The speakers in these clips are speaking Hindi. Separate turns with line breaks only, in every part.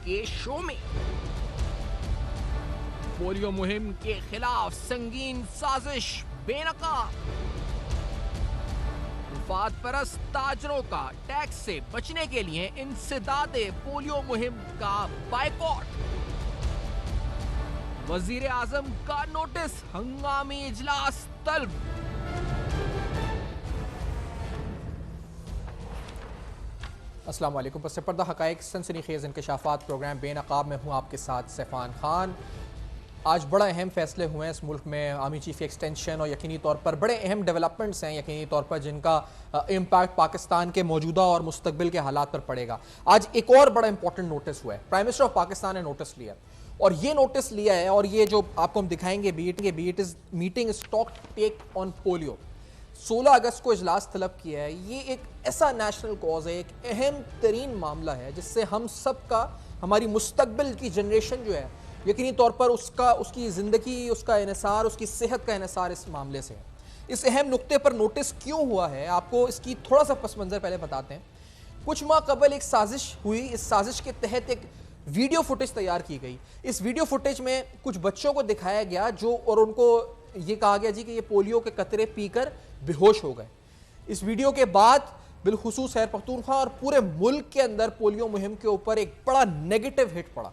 के शो में। पोलियो मुहिम के खिलाफ संगीन साजिश बेनकाब। मुफाद परस्त ताजरों का टैक्स से बचने के लिए इंसदादे पोलियो मुहिम का बायकॉट। वजीर आजम का नोटिस, हंगामी इजलास तलब।
अस्सलाम वालेकुम। पस पर्दा हकाइक सनसनीखेज इंकशाफात प्रोग्राम बेनकाब में हूँ आपके साथ सैफान खान। आज बड़ा अहम फैसले हुए हैं इस मुल्क में, आर्मी चीफ एक्सटेंशन, और यकीनी तौर पर बड़े अहम डेवलपमेंट्स हैं यकीनी तौर पर जिनका इम्पैक्ट पाकिस्तान के मौजूदा और मुस्तकबिल के हालात पर पड़ेगा। आज एक और बड़ा इंपॉर्टेंट नोटिस हुआ है, प्राइम मिनिस्टर ऑफ पाकिस्तान ने नोटिस लिया, और ये नोटिस लिया है, और ये जो आपको हम दिखाएंगे beat is meeting stock take on polio. 16 अगस्त को इजलास तलब किया है। ये एक ऐसा नेशनल कॉज है, एक अहम तरीन मामला है जिससे हम सब का, हमारी मुस्तकबिल की जनरेशन जो है यकीनी तौर पर उसकी ज़िंदगी, उसका इन्हिसार, उसकी सेहत का इन्हिसार इस मामले से है। इस अहम नुक्ते पर नोटिस क्यों हुआ है, आपको इसकी थोड़ा सा पस मंज़र पहले बताते हैं। कुछ माह कबल एक साजिश हुई, इस साजिश के तहत एक वीडियो फुटेज तैयार की गई। इस वीडियो फुटेज में कुछ बच्चों को दिखाया गया और उनको ये कहा गया जी कि ये पोलियो के कतरे पीकर बेहोश हो गए। इस वीडियो के बाद बिलखुसूस खैबर पख्तूनख्वा और पूरे मुल्क के अंदर पोलियो मुहिम के ऊपर एक बड़ा नेगेटिव हिट पड़ा।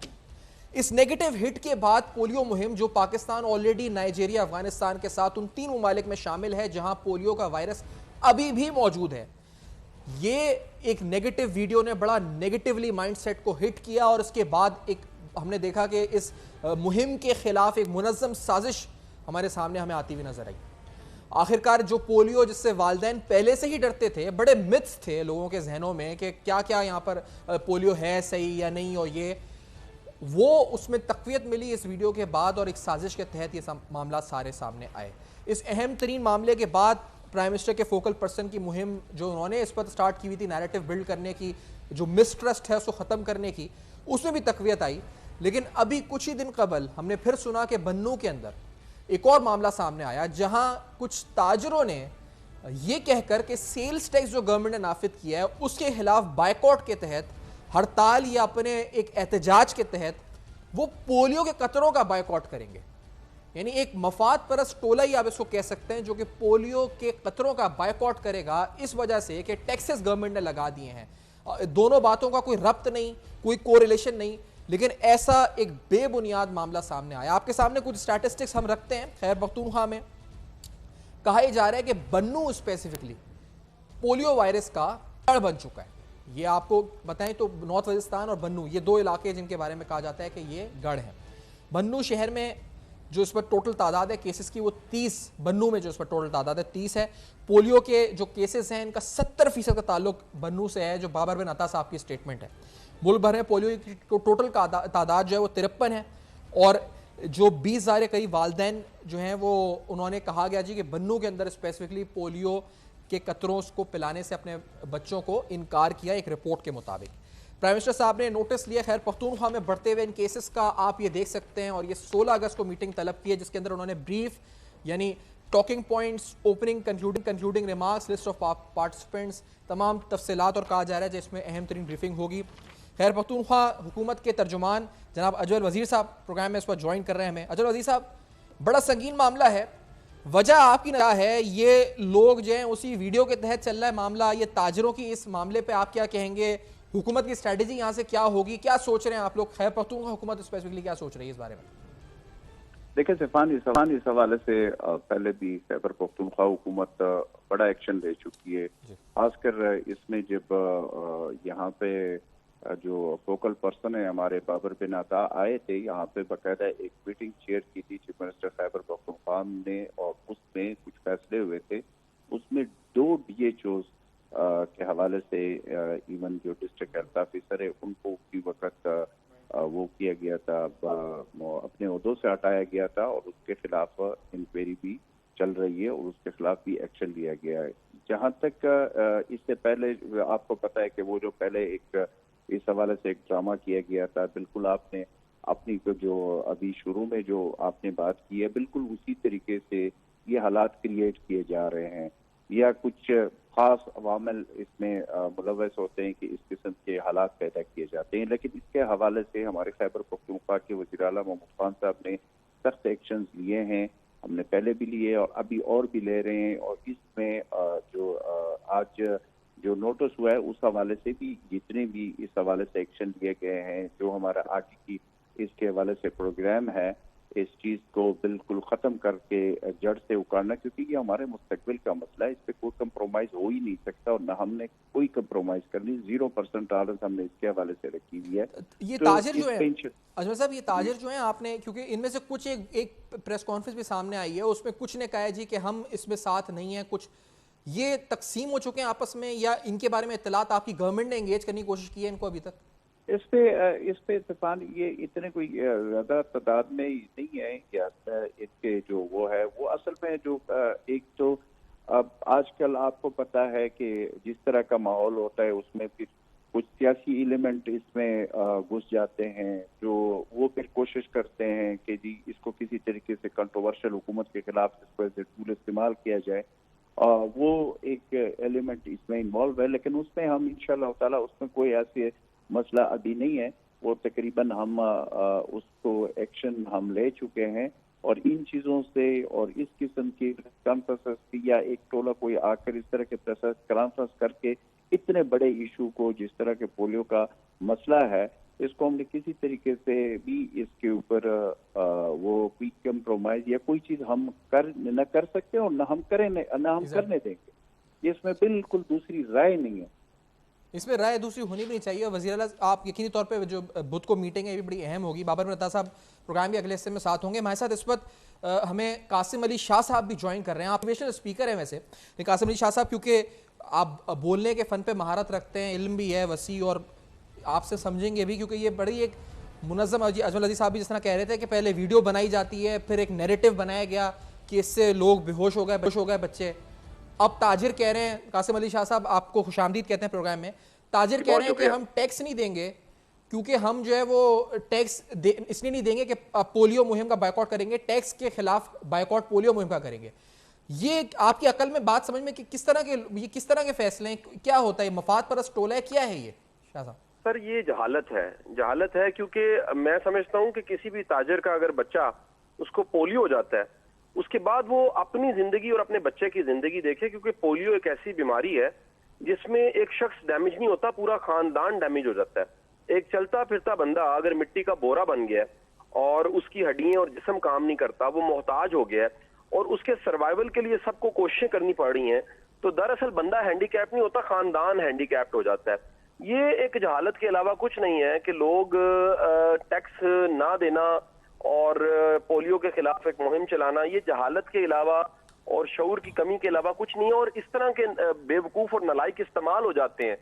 इस नेगेटिव हिट के बाद पोलियो मुहिम, जो पाकिस्तान ऑलरेडी नाइजीरिया, अफगानिस्तान के साथ उन 3 ममालिक में शामिल है जहां पोलियो का वायरस अभी भी मौजूद है, ये एक नेगेटिव वीडियो ने बड़ा नेगेटिवली माइंडसेट को हिट किया। और इसके बाद हमने देखा कि इस मुहिम के खिलाफ एक मुनज़्ज़म साजिश हमारे सामने हमें आती हुई नजर आई। आखिरकार जो पोलियो, जिससे वालिदैन पहले से ही डरते थे, बड़े मिथ्स थे लोगों के जहनों में कि क्या क्या यहाँ पर पोलियो है सही या नहीं, और ये वो उसमें तक़वियत मिली इस वीडियो के बाद, और एक साजिश के तहत ये मामला सारे सामने आए। इस अहम तरीन मामले के बाद प्राइम मिनिस्टर के फोकल पर्सन की मुहिम जो उन्होंने इस पर स्टार्ट की हुई थी, नैरेटिव बिल्ड करने की, जो मिसट्रस्ट है उसको ख़त्म करने की, उसमें भी तक़वियत आई। लेकिन अभी कुछ ही दिन कबल हमने फिर सुना कि बन्नू के अंदर एक और मामला सामने आया जहां कुछ ताजरों ने यह कहकर कि सेल्स टैक्स जो गवर्नमेंट ने नाफिज किया है उसके खिलाफ बायकॉट के तहत, हड़ताल या अपने एक एहतजाज के तहत वो पोलियो के कतरों का बायकॉट करेंगे। यानी एक मफाद परस्त टोला ही आप इसको कह सकते हैं जो कि पोलियो के कतरों का बायकॉट करेगा, इस वजह से कि टैक्सेस गवर्नमेंट ने लगा दिए हैं। दोनों बातों का कोई रब्त नहीं, कोई कोरिलेशन नहीं, लेकिन ऐसा एक बेबुनियाद मामला सामने आया। आपके सामने कुछ स्टैटिस्टिक्स हम रखते हैं। खैबर पख्तूनख्वा में कहा जा रहा है कि बन्नू स्पेसिफिकली पोलियो वायरस का गढ़ बन चुका है। ये आपको बताएं तो नॉर्थ वजिस्तान और बन्नू, ये 2 इलाके जिनके बारे में कहा जाता है कि ये गढ़ है। बन्नू शहर में जो इस पर टोटल तादाद है केसेस की, वो 30, बन्नू में जो इस पर टोटल तादाद है 30 है। पोलियो के जो केसेस हैं इनका 70% का ताल्लुक बन्नू से है, जो बाबर बिन अता साहब की स्टेटमेंट है। मुल्क भर में पोलियो की टोटल तादाद जो है वो 53 है, और जो 20,000 के करीब वालिदैन जो हैं वो, उन्होंने कहा गया जी कि बन्नू के अंदर स्पेसिफिकली पोलियो के कतरों को पिलाने से अपने बच्चों को इनकार किया, एक रिपोर्ट के मुताबिक। प्राइम मिनिस्टर साहब ने नोटिस लिया खैर पख्तूनख्वा में बढ़ते हुए इन केसेस का, आप ये देख सकते हैं। और ये 16 अगस्त को मीटिंग तलब की है जिसके अंदर उन्होंने ब्रीफ यानी talking points, opening, concluding remarks, list of participants, तमाम तफसीलात और कहा जा रहा है जिसमें अहम तरीन ब्रीफिंग होगी। खैर पख्तूनख्वा हुकूमत के तर्जुमान जनाब अजहर वजीर साहब प्रोग्राम में इस पर ज्वाइन कर रहे हैं हमें। अजहर वजीर साहब, बड़ा संगीन मामला है, वजह आपकी क्या है? ये लोग जो हैं उसी वीडियो के तहत चल रहा है मामला, ये ताजरों की इस मामले पे आप क्या कहेंगे? हुकूमत की स्ट्रेटेजी यहाँ से क्या होगी, क्या सोच रहे हैं आप लोग? खैबर पख्तूनख्वा हुकूमत स्पेसिफिकली क्या सोच रही है इस बारे में?
देखिए सैफान, इस हवाले से पहले भी खैबर पख्तूनख्वा हुकूमत बड़ा एक्शन ले चुकी है। खासकर इसमें जब यहाँ पे जो फोकल पर्सन है हमारे बाबर बिन अता आए थे, यहाँ पे बाकायदा एक मीटिंग चेयर की थी चीफ मिनिस्टर खैबर पख्तूनख्वा ने, और उसमें कुछ फैसले हुए थे। उसमें 2 DHOs के हवाले से इवन जो डिस्ट्रिक्ट हेल्थ ऑफिसर है उनको उसी वक्त वो किया गया था, अपने ओहदों से हटाया गया था, और उसके खिलाफ इंक्वायरी भी चल रही है और उसके खिलाफ भी एक्शन लिया गया है। जहाँ तक इससे पहले आपको पता है कि वो जो पहले एक इस हवाले से एक ड्रामा किया गया था, बिल्कुल आपने अपनी जो अभी शुरू में जो आपने बात की है, बिल्कुल उसी तरीके से ये हालात क्रिएट किए जा रहे हैं। या कुछ ख़ास अवामिल इसमें मुलव्वस होते हैं कि इस किस्म के हालात पैदा किए जाते हैं। लेकिन इसके हवाले से हमारे खैबर पख्तूनख्वा के वज़ीर आला महमूद खान साहब ने सख्त एक्शन लिए हैं, हमने पहले भी लिए और अभी और भी ले रहे हैं। और इसमें आज जो नोटिस हुआ है उस हवाले से भी जितने भी इस हवाले से एक्शन लिए गए हैं, जो हमारा आगे की इसके हवाले से प्रोग्राम है, इस चीज़ को बिल्कुल ख़त्म करके जड़ से उखाड़ना, क्योंकि ये हमारे मुस्तकबिल का मसला है, इस पर कोई कंप्रोमाइज़ हो ही नहीं सकता और ना हमने कोई कंप्रोमाइज़ करनी। 0% टॉलरेंस हमने इसके हवाले से रखी हुई है।
ये
तो
ताजिर जो है अजमल साहब, ये ताजिर जो है आपने, क्योंकि इनमें से कुछ एक प्रेस कॉन्फ्रेंस भी सामने आई है, उसमें कुछ ने कहा है जी कि हम इसमें साथ नहीं है, कुछ ये तकसीम हो चुके हैं आपस में, या इनके बारे में इत्तलात आपकी गवर्नमेंट ने एंगेज करने की कोशिश की है इनको अभी तक?
इस पे तूफान ये इतने कोई ज्यादा तादाद में नहीं है क्या इसके जो वो है वो असल में जो एक तो अब आजकल आपको पता है कि जिस तरह का माहौल होता है उसमें फिर कुछ सियासी एलिमेंट इसमें घुस जाते हैं, जो वो फिर कोशिश करते हैं कि जी इसको किसी तरीके से कंट्रोवर्शियल हुकूमत के खिलाफ इसको ऐसे टूल इस्तेमाल किया जाए। वो एक एलिमेंट इसमें इन्वॉल्व है, लेकिन उसमें हम इंशाअल्लाह ताला उसमें कोई ऐसे मसला अभी नहीं है। वो तकरीबन हम उसको एक्शन हम ले चुके हैं और इन चीज़ों से और इस किस्म की कॉन्फ्रेंस या एक टोला कोई आकर इस तरह के प्रेस कॉन्फ्रेंस करके इतने बड़े इशू को, जिस तरह के पोलियो का मसला है, इसको हमने किसी तरीके से भी इसके ऊपर वो कोई कंप्रोमाइज या कोई चीज़ हम न कर सकते और न हम करने देंगे। इसमें बिल्कुल दूसरी राय नहीं है,
इसमें राय दूसरी होनी भी नहीं चाहिए। वज़ीर आला आप यकीनी तौर पे जो बुध को मीटिंग है ये भी बड़ी अहम होगी। बाबर नता साहब प्रोग्राम के अगले हिस्से में साथ होंगे हमारे साथ। इस वक्त हमें कासिम अली शाह साहब भी ज्वाइन कर रहे हैं। आप मोटिवेशनल स्पीकर हैं वैसे, लेकिन कासिम अली शाह साहब क्योंकि आप बोलने के फ़न पे महारत रखते हैं, इल्म भी है वसी, और आपसे समझेंगे भी क्योंकि ये बड़ी एक मुनज़्ज़म, अजमल अजीज़ साहब भी जिस तरह कह रहे थे कि पहले वीडियो बनाई जाती है, फिर एक नैरेटिव बनाया गया कि इससे लोग बेहोश हो गए बच्चे। अब ताजिर कह रहे हैं, कासिम अली शाह साहब आपको खुशामदीद कहते हैं प्रोग्राम में, ताजिर कह रहे हैं कि हम टैक्स नहीं देंगे क्योंकि हम जो है वो टैक्स इसलिए नहीं देंगे कि पोलियो मुहिम का बायकॉट करेंगे, टैक्स के खिलाफ बायकॉट पोलियो मुहिम का करेंगे। ये आपकी अकल में बात समझ में कि किस तरह के फैसले हैं, क्या होता है, मफाद परस्त टोला है, क्या है ये शाह साहब?
सर ये जहालत है क्योंकि मैं समझता हूँ कि किसी भी ताजिर का अगर बच्चा उसको पोलियो हो जाता है, उसके बाद वो अपनी जिंदगी और अपने बच्चे की जिंदगी देखे, क्योंकि पोलियो एक ऐसी बीमारी है जिसमें एक शख्स डैमेज नहीं होता, पूरा खानदान डैमेज हो जाता है। एक चलता फिरता बंदा अगर मिट्टी का बोरा बन गया और उसकी हड्डियां और जिस्म काम नहीं करता, वो मोहताज हो गया और उसके सर्वाइवल के लिए सबको कोशिशें करनी पड़ रही हैं, तो दरअसल बंदा हैंडीकैप नहीं होता, खानदान हैंडीकैप्ड हो जाता है। ये एक जहालत के अलावा कुछ नहीं है कि लोग टैक्स ना देना और पोलियो के खिलाफ एक मुहिम चलाना, ये जहालत के अलावा और शऊर की कमी के अलावा कुछ नहीं है। और इस तरह के बेवकूफ और नलायक इस्तेमाल हो जाते हैं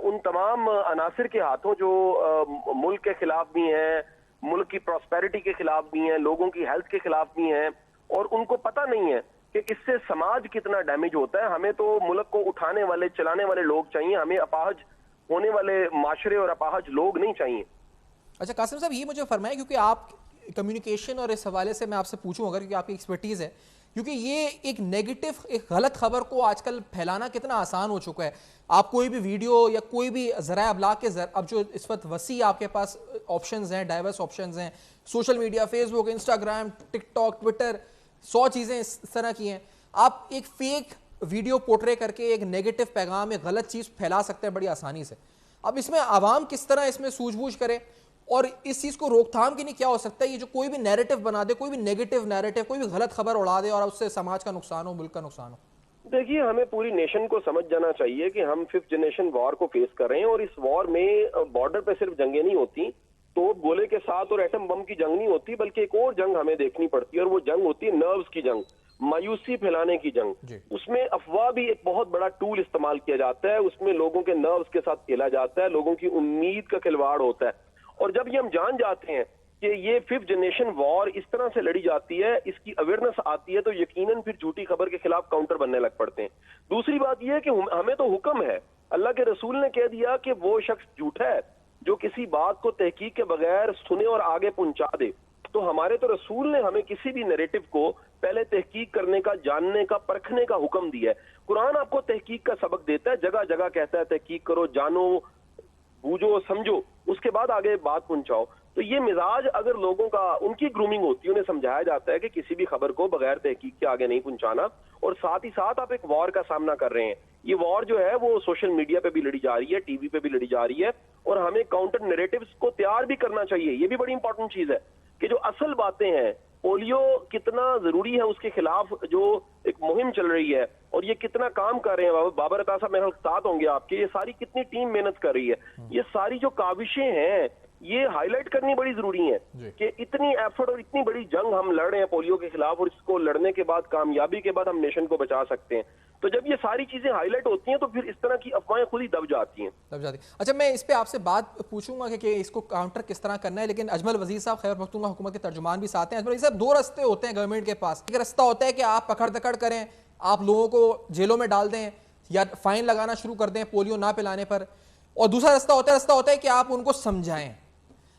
उन तमाम अनासिर के हाथों जो मुल्क के खिलाफ भी हैं, मुल्क की प्रॉस्पेरिटी के खिलाफ भी हैं, लोगों की हेल्थ के खिलाफ भी हैं, और उनको पता नहीं है कि इससे समाज कितना डैमेज होता है। हमें तो मुल्क को उठाने वाले, चलाने वाले लोग चाहिए, हमें अपाहज होने वाले माशरे और अपाहज लोग नहीं चाहिए।
अच्छा कासिम साहब, ये मुझे फरमाएं, क्योंकि आप कम्युनिकेशन और इस हवाले से मैं आपसे पूछूं अगर, क्योंकि आपकी एक्सपर्टीज़ है, क्योंकि ये एक नेगेटिव, एक गलत खबर को आजकल फैलाना कितना आसान हो चुका है। आप कोई भी वीडियो या कोई भी ज़राए अबलाग के अब जो इस वक्त वसी आपके पास ऑप्शंस हैं, डाइवर्स ऑप्शंस हैं, social media, Facebook, Instagram, TikTok, Twitter, 100 चीज़ें इस तरह की हैं। आप एक फेक वीडियो पोर्ट्रे करके एक नेगेटिव पैगाम, एक गलत चीज़ फैला सकते हैं बड़ी आसानी से। अब इसमें आवाम किस तरह इसमें सूझबूझ करे और इस चीज़ को रोकथाम के लिए क्या हो सकता है? ये जो कोई भी नैरेटिव बना दे, कोई भी नेगेटिव नैरेटिव, कोई भी गलत खबर उड़ा दे और उससे समाज का नुकसान हो, मुल्क का नुकसान हो।
देखिए, हमें पूरी नेशन को समझ जाना चाहिए कि हम 5th जनरेशन वॉर को फेस कर रहे हैं, और इस वॉर में बॉर्डर पे सिर्फ जंगें नहीं होती, तोप गोले के साथ और एटम बम की जंग नहीं होती, बल्कि एक और जंग हमें देखनी पड़ती है, और वो जंग होती है नर्व्स की जंग, मायूसी फैलाने की जंग। उसमें अफवाह भी एक बहुत बड़ा टूल इस्तेमाल किया जाता है, उसमें लोगों के नर्व्स के साथ खेला जाता है, लोगों की उम्मीद का खिलवाड़ होता है। और जब ये हम जान जाते हैं कि ये 5th जनरेशन वॉर इस तरह से लड़ी जाती है, इसकी अवेयरनेस आती है, तो यकीनन फिर झूठी खबर के खिलाफ काउंटर बनने लग पड़ते हैं। दूसरी बात यह है कि हमें तो हुक्म है, अल्लाह के रसूल ने कह दिया कि वो शख्स झूठा है जो किसी बात को तहकीक के बगैर सुने और आगे पहुंचा दे। तो हमारे तो रसूल ने हमें किसी भी नैरेटिव को पहले तहकीक करने का, जानने का, परखने का हुक्म दिया है। कुरान आपको तहकीक का सबक देता है, जगह जगह कहता है तहकीक करो, जानो, बूझो, समझो, उसके बाद आगे बात पहुंचाओ। तो ये मिजाज अगर लोगों का, उनकी ग्रूमिंग होती है, उन्हें समझाया जाता है कि किसी भी खबर को बगैर तहकीक के आगे नहीं पहुंचाना, और साथ ही साथ आप एक वॉर का सामना कर रहे हैं। ये वॉर जो है वो सोशल मीडिया पे भी लड़ी जा रही है, टीवी पे भी लड़ी जा रही है, और हमें काउंटर नैरेटिव्स को तैयार भी करना चाहिए। ये भी बड़ी इंपॉर्टेंट चीज है कि जो असल बातें हैं, पोलियो कितना जरूरी है, उसके खिलाफ जो एक मुहिम चल रही है, और ये कितना काम कर रहे हैं बाबर अता साहब, मेरे साथ होंगे आपके, ये सारी कितनी टीम मेहनत कर रही है, ये सारी जो काविशें हैं ये हाईलाइट करनी बड़ी जरूरी है कि इतनी एफर्ट और इतनी बड़ी जंग हम लड़ रहे हैं पोलियो के खिलाफ, और इसको लड़ने के बाद, कामयाबी के बाद हम नेशन को बचा सकते हैं। तो जब ये सारी चीजें हाईलाइट होती हैं तो फिर इस तरह की अफवाहें खुद ही दब जाती हैं।
अच्छा, मैं इस पे आपसे बात पूछूंगा कि इसको काउंटर किस तरह करना है, लेकिन अजमल वजीर साहब, खैबर पख्तूनख्वा हुकूमत के तर्जुमान भी साथ हैं। अजमल वजीर साहब, दो रास्ते होते हैं गवर्नमेंट के पास। एक रास्ता होता है कि आप पकड़ दकड़ करें, आप लोगों को जेलों में डाल दें या फाइन लगाना शुरू कर दें पोलियो ना पिलाने पर, और दूसरा रास्ता होता है कि आप उनको समझाएं।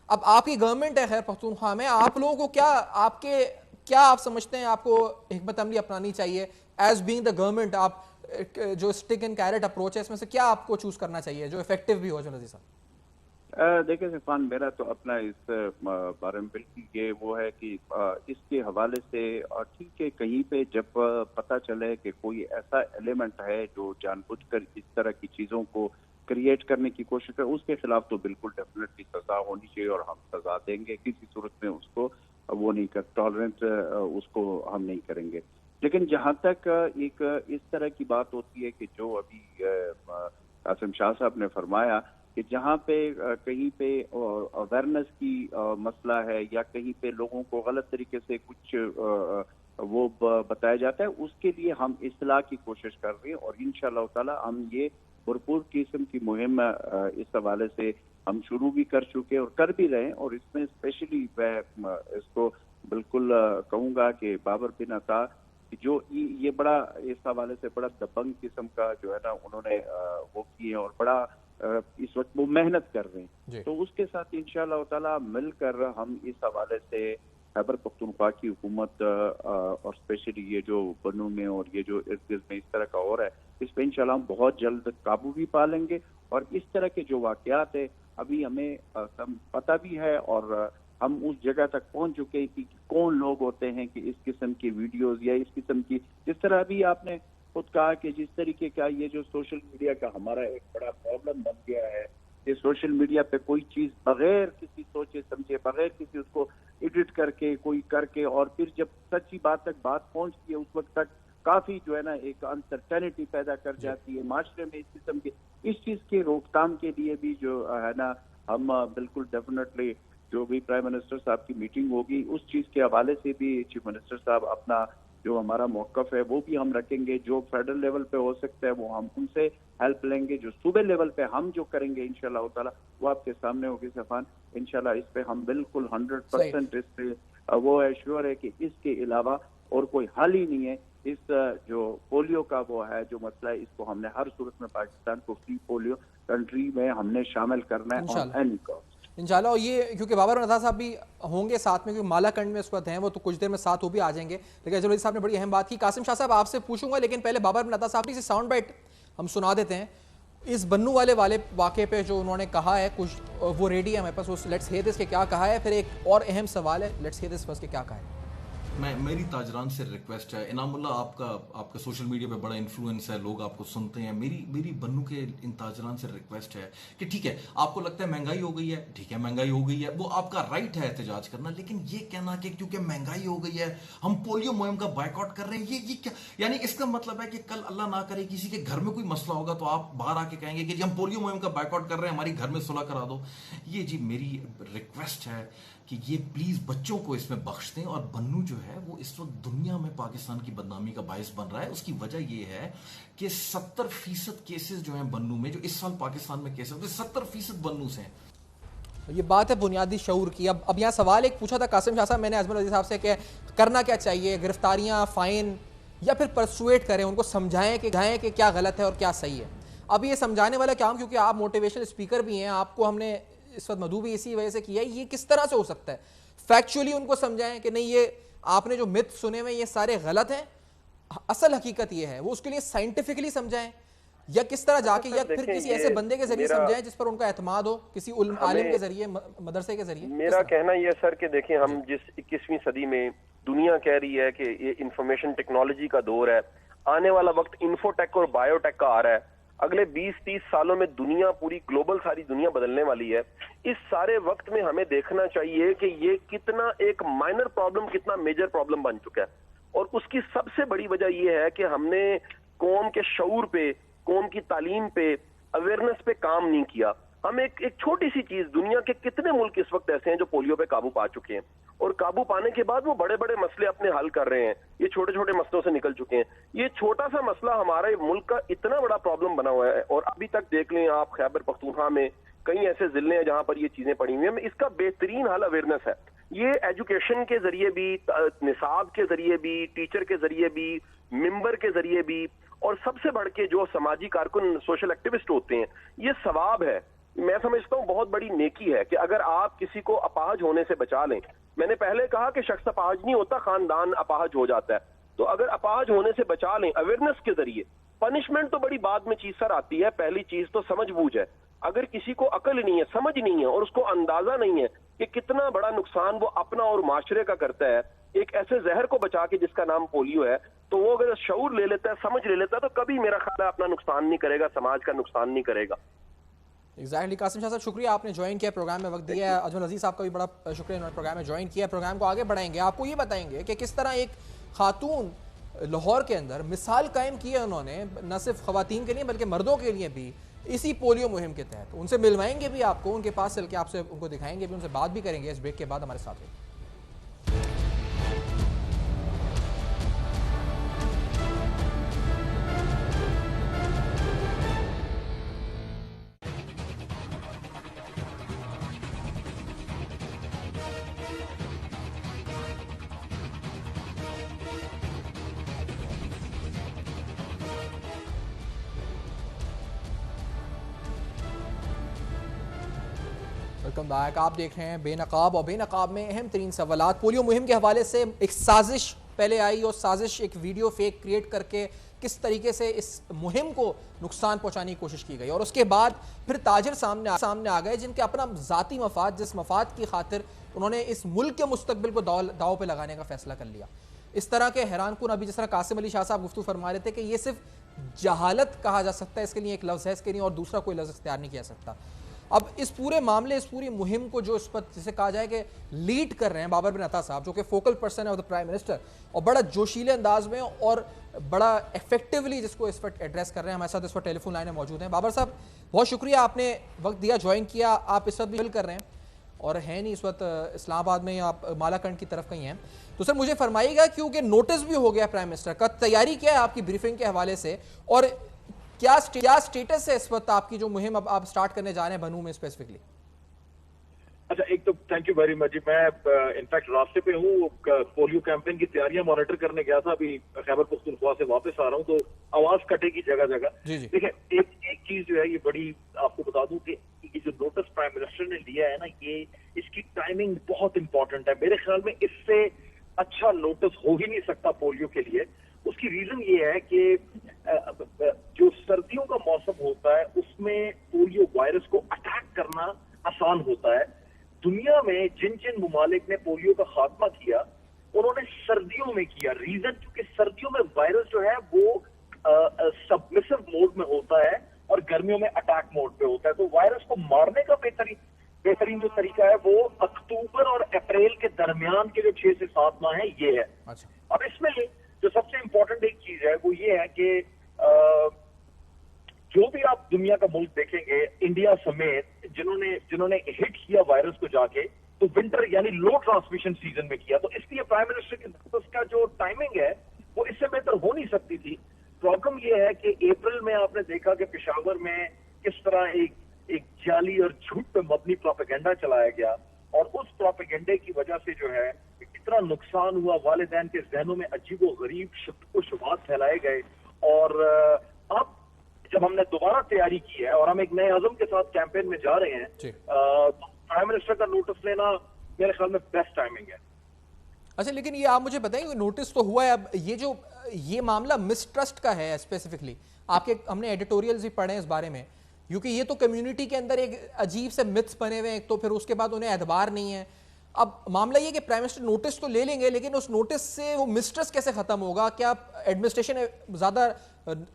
अब आपकी गवर्नमेंट है खैबर पख्तूनख्वा में, आप लोगों को क्या आप समझते हैं आपको हिकमत अमली अपनानी चाहिए एज बीइंग द गवर्नमेंट? आप जो स्टिक एंड कैरेट अप्रोच है, इसमें से क्या आपको चूज करना चाहिए जो इफेक्टिव भी हो? जो नजीर साहब,
देखिए सिफान, मेरा तो अपना इस बारे में बिल्कुल ये वो है कि इसके हवाले से ठीक है, कहीं पे जब पता चले कि कोई ऐसा एलिमेंट है जो जानबूझकर इस तरह की चीजों को क्रिएट करने की कोशिश है, उसके खिलाफ तो बिल्कुल डेफिनेटली सजा होनी चाहिए, और हम सजा देंगे। किसी सूरत में उसको वो नहीं कर, टॉलरेंस उसको हम नहीं करेंगे। लेकिन जहां तक एक इस तरह की बात होती है कि जो अभी कासिम शाह साहब ने फरमाया कि जहाँ पे कहीं पे अवेयरनेस की मसला है, या कहीं पे लोगों को गलत तरीके से कुछ वो बताया जाता है, उसके लिए हम इस्लाह की कोशिश कर रहे हैं, और इंशाअल्लाह ताला हम ये भरपूर किस्म की मुहिम इस हवाले से हम शुरू भी कर चुके और कर भी रहे हैं। और इसमें स्पेशली मैं इसको बिल्कुल कहूँगा कि बाबर बिन अता जो ये बड़ा इस हवाले से बड़ा दबंग किस्म का जो है ना उन्होंने वो किए, और बड़ा इस वक्त वो मेहनत कर रहे हैं। तो उसके साथ इंशाअल्लाह ताला मिलकर हम इस हवाले से खैबर पख्तूनख्वा की हुकूमत और स्पेशली ये जो बन्नू में और ये जो इर्द गिर्द में इस तरह का हो रहा है, इस पर इंशाल्लाह हम बहुत जल्द काबू भी पा लेंगे। और इस तरह के जो वाकयात है अभी हमें पता भी है, और हम उस जगह तक पहुंच चुके हैं कि कौन लोग होते हैं कि इस किस्म की वीडियोस या इस किस्म की, जिस तरह अभी आपने खुद कहा कि जिस तरीके का ये जो सोशल मीडिया का हमारा एक बड़ा प्रॉब्लम बन गया है, ये सोशल मीडिया पे कोई चीज बगैर किसी सोचे समझे, बगैर किसी उसको एडिट करके कोई करके, और फिर जब सच्ची बात तक बात पहुंचती है उस वक्त तक काफी जो है ना एक अनसर्टेनिटी पैदा कर जाती है माशरे में। इस किस्म की इस चीज की रोकथाम के लिए भी जो है ना हम बिल्कुल डेफिनेटली जो भी प्राइम मिनिस्टर साहब की मीटिंग होगी उस चीज के हवाले से भी चीफ मिनिस्टर साहब अपना जो हमारा मौकफ है वो भी हम रखेंगे। जो फेडरल लेवल पे हो सकता है वो हम उनसे हेल्प लेंगे, जो सूबे लेवल पे हम जो करेंगे इंशाल्लाह ताला वो आपके सामने होगी सफान। इंशाल्लाह इस पे हम बिल्कुल 100% इस पे वो है श्योर है कि इसके अलावा और कोई हल ही नहीं है। इस जो पोलियो का वो है जो मसला है, इसको हमने हर सूरत में पाकिस्तान को फ्री पोलियो कंट्री में हमने शामिल करना है ऑन एनी कॉस्ट
इंशाल्लाह। और ये क्योंकि बाबर नज़ा साहब भी होंगे साथ में, क्योंकि मालाकंड में इस वक्त हैं वो, तो कुछ देर में साथ वो भी आ जाएंगे। लेकिन जरूरी साहब ने बड़ी अहम बात की। कासिम शाह साहब आपसे पूछूंगा, लेकिन पहले बाबर नज़ा साहब की साउंड बाइट हम सुना देते हैं इस बन्नू वाले वाक़े पे जो उन्होंने कहा है। कुछ वो रेडी है हमारे पास, उस लेट्स हियर दिस के क्या कहा है, फिर एक और अहम सवाल है लेट्स हियर दिस फर्स्ट के क्या कहा है।
मेरी ताजरान से रिक्वेस्ट है, इनामुल्लाह आपका सोशल मीडिया पे बड़ा इन्फ्लुएंस है, लोग आपको सुनते हैं। मेरी बन्नू के इन ताजरान से रिक्वेस्ट है कि ठीक है आपको लगता है महंगाई हो गई है, ठीक है महंगाई हो गई है, वो आपका राइट है एहतजाज करना, लेकिन ये कहना कि क्योंकि महंगाई हो गई है हम पोलियो मुहिम का बायकॉट कर रहे हैं, ये क्या यानी? इसका मतलब है कि कल अल्लाह ना करे किसी के घर में कोई मसला होगा तो आप बाहर आके कहेंगे कि जी हम पोलियो मुहिम का बायकॉट कर रहे हैं, हमारी घर में सुलह करा दो। ये जी मेरी रिक्वेस्ट है कि ये प्लीज बच्चों को इसमें बख्श दें। और बन्नू जो है वो इस वक्त दुनिया में पाकिस्तान की बदनामी का बायस बन रहा है। उसकी वजह ये है कि 70% केसेस जो हैं बन्नू में, जो इस साल पाकिस्तान में केसेस होते 70% बन्नू से हैं।
ये बात है बुनियादी शऊर की। अब यहाँ सवाल एक पूछा था कासिम शाह साहब, मैंने अजमल अजीज साहब से कि करना क्या चाहिए, गिरफ्तारियां, फाइन, या फिर परसुएट करें, उनको समझाएं कि क्या गलत है और क्या सही है। अब ये समझाने वाला काम, क्योंकि आप मोटिवेशनल स्पीकर भी हैं, आपको हमने इस वक्त मधु भी इसी वजह से किया है, ये किस तरह से हो सकता है फैक्चुअली उनको समझाएं कि नहीं ये आपने जो मिथ सुने हुए ये सारे गलत हैं, असल हकीकत ये है, वो उसके लिए साइंटिफिकली समझाएं या किस तरह जाके, या फिर किसी ऐसे बंदे के जरिए समझाएं जिस पर उनका एतमाद हो, किसी आलिम के जरिए, मदरसे के जरिए?
मेरा कहना यह सर कि देखिए, हम जिस 21वीं सदी में दुनिया कह रही है कि ये इंफॉर्मेशन टेक्नोलॉजी का दौर है, आने वाला वक्त इंफोटेक और बायोटेक का आ रहा है, अगले 20-30 सालों में दुनिया, पूरी ग्लोबल सारी दुनिया बदलने वाली है। इस सारे वक्त में हमें देखना चाहिए कि ये कितना एक माइनर प्रॉब्लम कितना मेजर प्रॉब्लम बन चुका है, और उसकी सबसे बड़ी वजह यह है कि हमने कौम के शऊर पे, कौम की तालीम पे, अवेयरनेस पे काम नहीं किया। हम एक छोटी सी चीज, दुनिया के कितने मुल्क इस वक्त ऐसे हैं जो पोलियो पे काबू पा चुके हैं, और काबू पाने के बाद वो बड़े बड़े मसले अपने हल कर रहे हैं, ये छोटे छोटे मसलों से निकल चुके हैं। ये छोटा सा मसला हमारे मुल्क का इतना बड़ा प्रॉब्लम बना हुआ है, और अभी तक देख लें आप, खैबर पख्तूनख्वा में कई ऐसे जिले हैं जहां पर ये चीजें पड़ी हुई हैं। इसका बेहतरीन हल अवेयरनेस है। ये एजुकेशन के जरिए भी, निसाब के जरिए भी, टीचर के जरिए भी, मिंबर के जरिए भी, और सबसे बढ़ के जो समाजी कारकुन, सोशल एक्टिविस्ट होते हैं, ये सवाब है। मैं समझता हूँ बहुत बड़ी नेकी है कि अगर आप किसी को अपाहज होने से बचा लें। मैंने पहले कहा कि शख्स अपाहज नहीं होता, खानदान अपाहज हो जाता है। तो अगर अपाहज होने से बचा लें अवेयरनेस के जरिए, पनिशमेंट तो बड़ी बाद में चीज सर आती है, पहली चीज तो समझ बूझ है। अगर किसी को अकल नहीं है, समझ नहीं है, और उसको अंदाजा नहीं है कि कितना बड़ा नुकसान वो अपना और माशरे का करता है एक ऐसे जहर को बचा के जिसका नाम पोलियो है, तो वो अगर शऊर ले लेता है, समझ ले लेता है, तो कभी मेरा ख्याल है अपना नुकसान नहीं करेगा, समाज का नुकसान नहीं करेगा।
एग्जैक्टली। कासिम शाह साहब, शुक्रिया आपने ज्वाइन किया, प्रोग्राम में वक्त दिया है। अजमल अजीज साहब का भी बड़ा शुक्रिया, इन्होंने प्रोग्राम में ज्वाइन किया। प्रोग्राम को आगे बढ़ाएंगे, आपको ये बताएंगे कि किस तरह एक खातून लाहौर के अंदर मिसाल कायम की है उन्होंने, न सिर्फ खवातीन के लिए बल्कि मर्दों के लिए भी, इसी पोलियो मुहिम के तहत। उनसे मिलवाएंगे भी आपको, उनके पास चल के आपसे उनको दिखाएंगे भी, उनसे बात भी करेंगे। इस ब्रेक के बाद हमारे साथ रहिए। Welcome back. आप देख रहे हैं बेनकाब, और बेनकाब में अहम तरीन सवालात पोलियो मुहिम के हवाले से। एक साजिश पहले आई, और साजिश एक वीडियो फेक क्रिएट करके किस तरीके से इस मुहिम को नुकसान पहुंचाने की कोशिश की गई, और उसके बाद फिर ताजिर सामने आ गए जिनके अपना ज़ाती मफाद, जिस मफाद की खातिर उन्होंने इस मुल्क के मुस्तकबिल को दाव पे लगाने का फैसला कर लिया। इस तरह के हैरानकुन, अभी जिस तरह कासिम अली शाह साहब गुफ्तगू फरमा रहे थे कि ये सिर्फ जहालत कहा जा सकता है, इसके लिए एक लफ्ज़ है, इसके लिए और दूसरा कोई लफ्ज़ इख्तियार नहीं किया सकता। अब इस पूरे मामले, इस पूरी मुहिम को जो इस पर जिसे कहा जाए कि लीड कर रहे हैं बाबर बिन अता साहब, जो कि फोकल पर्सन है ऑफ द प्राइम मिनिस्टर, और बड़ा जोशीले अंदाज में और बड़ा इफेक्टिवली जिसको इस पर एड्रेस कर रहे हैं। हमारे साथ इस पर टेलीफोन लाइन में मौजूद हैं। बाबर साहब, बहुत शुक्रिया, आपने वक्त दिया, ज्वाइन किया। आप इस वक्त भी कर रहे हैं और है नहीं इस वक्त इस्लामाबाद में, आप मालाकंड की तरफ कहीं हैं। तो सर मुझे फरमाइएगा, क्योंकि नोटिस भी हो गया प्राइम मिनिस्टर का, तैयारी क्या है आपकी ब्रीफिंग के हवाले से, और क्या स्टेटस है इस वक्त आपकी जो मुहिम अब आप स्टार्ट करने जा रहे हैं बनू में स्पेसिफिकली?
अच्छा, एक तो थैंक यू वेरी मच जी। मैं इनफैक्ट रास्ते पे हूँ, पोलियो कैंपेन की तैयारियां मॉनिटर करने गया था, अभी खैबर पख्तूनख्वा से वापस आ रहा हूँ, तो आवाज कटेगी जगह जगह। देखिए, एक चीज जो है ये बड़ी, आपको बता दूं कि ये जो नोटिस प्राइम मिनिस्टर ने लिया है ना, ये इसकी टाइमिंग बहुत इंपॉर्टेंट है। मेरे ख्याल में इससे अच्छा नोटिस हो ही नहीं सकता पोलियो के लिए। उसकी रीजन ये है कि जो सर्दियों का मौसम होता है उसमें पोलियो वायरस को अटैक करना आसान होता है। दुनिया में जिन जिन मुमालिक ने पोलियो का खात्मा किया, उन्होंने सर्दियों में किया। रीजन, क्योंकि सर्दियों में वायरस जो है वो सबमिसिव मोड में होता है और गर्मियों में अटैक मोड पे होता है। तो वायरस को मारने का बेहतरीन जो तरीका है वो अक्टूबर और अप्रैल के दरमियान के जो 6 से 7 माह है, ये है।
अच्छा।
अब इसमें जो सबसे इंपॉर्टेंट एक चीज है वो ये है कि जो भी आप दुनिया का मुल्क देखेंगे, इंडिया समेत, जिन्होंने हिट किया वायरस को जाके, तो विंटर यानी लो ट्रांसमिशन सीजन में किया। तो इसलिए प्राइम मिनिस्टर के उसका जो टाइमिंग है वो इससे बेहतर हो नहीं सकती थी। प्रॉब्लम ये है कि अप्रैल में आपने देखा कि पेशावर में किस तरह एक जाली और झूठ पे मबनी प्रोपेगेंडा चलाया गया, और उस प्रोपेगेंडे की वजह से जो है इतना नुकसान हुआ, वालिदैन के जहनों में अजीबो गरीब शुबात फैलाए गए। और अब जब हमने दोबारा तैयारी की है और हम एक नए अज़म के साथ कैंपेन में जा रहे हैं, तो प्राइम मिनिस्टर का नोटिस लेना मेरे ख्याल में बेस्ट टाइमिंग है।
अच्छा, लेकिन ये आप मुझे बताएं, नोटिस तो हुआ है, अब ये मामला मिसट्रस्ट का है स्पेसिफिकली, आपके हमने एडिटोरियल्स भी पढ़े हैं इस बारे में, क्योंकि ये तो कम्युनिटी के अंदर एक अजीब से मिथ्स बने हुए हैं, तो फिर उसके बाद उन्हें एतबार नहीं है। अब मामला ये कि प्राइम मिनिस्टर नोटिस तो ले लेंगे, लेकिन उस नोटिस से वो मिसट्रस्ट कैसे खत्म होगा? क्या एडमिनिस्ट्रेशन ज्यादा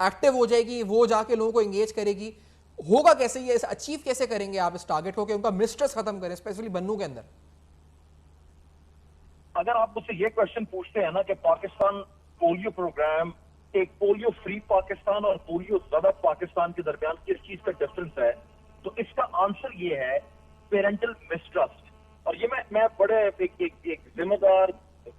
एक्टिव हो जाएगी, वो जाके लोगों को एंगेज करेगी? होगा कैसे, ये अचीव कैसे करेंगे आप इस टारगेट को कि उनका मिसट्रस्ट खत्म करें, स्पेशली बन्नू के अंदर?
अगर आप मुझसे ये क्वेश्चन पूछते हैं ना कि पाकिस्तान पोलियो प्रोग्राम, एक पोलियो फ्री पाकिस्तान और पोलियो ज़दा पाकिस्तान के दरमियान किस चीज का डिफरेंस है, तो इसका आंसर ये है पेरेंटल मिसट्रस्ट। और ये मैं बड़े एक जिम्मेदार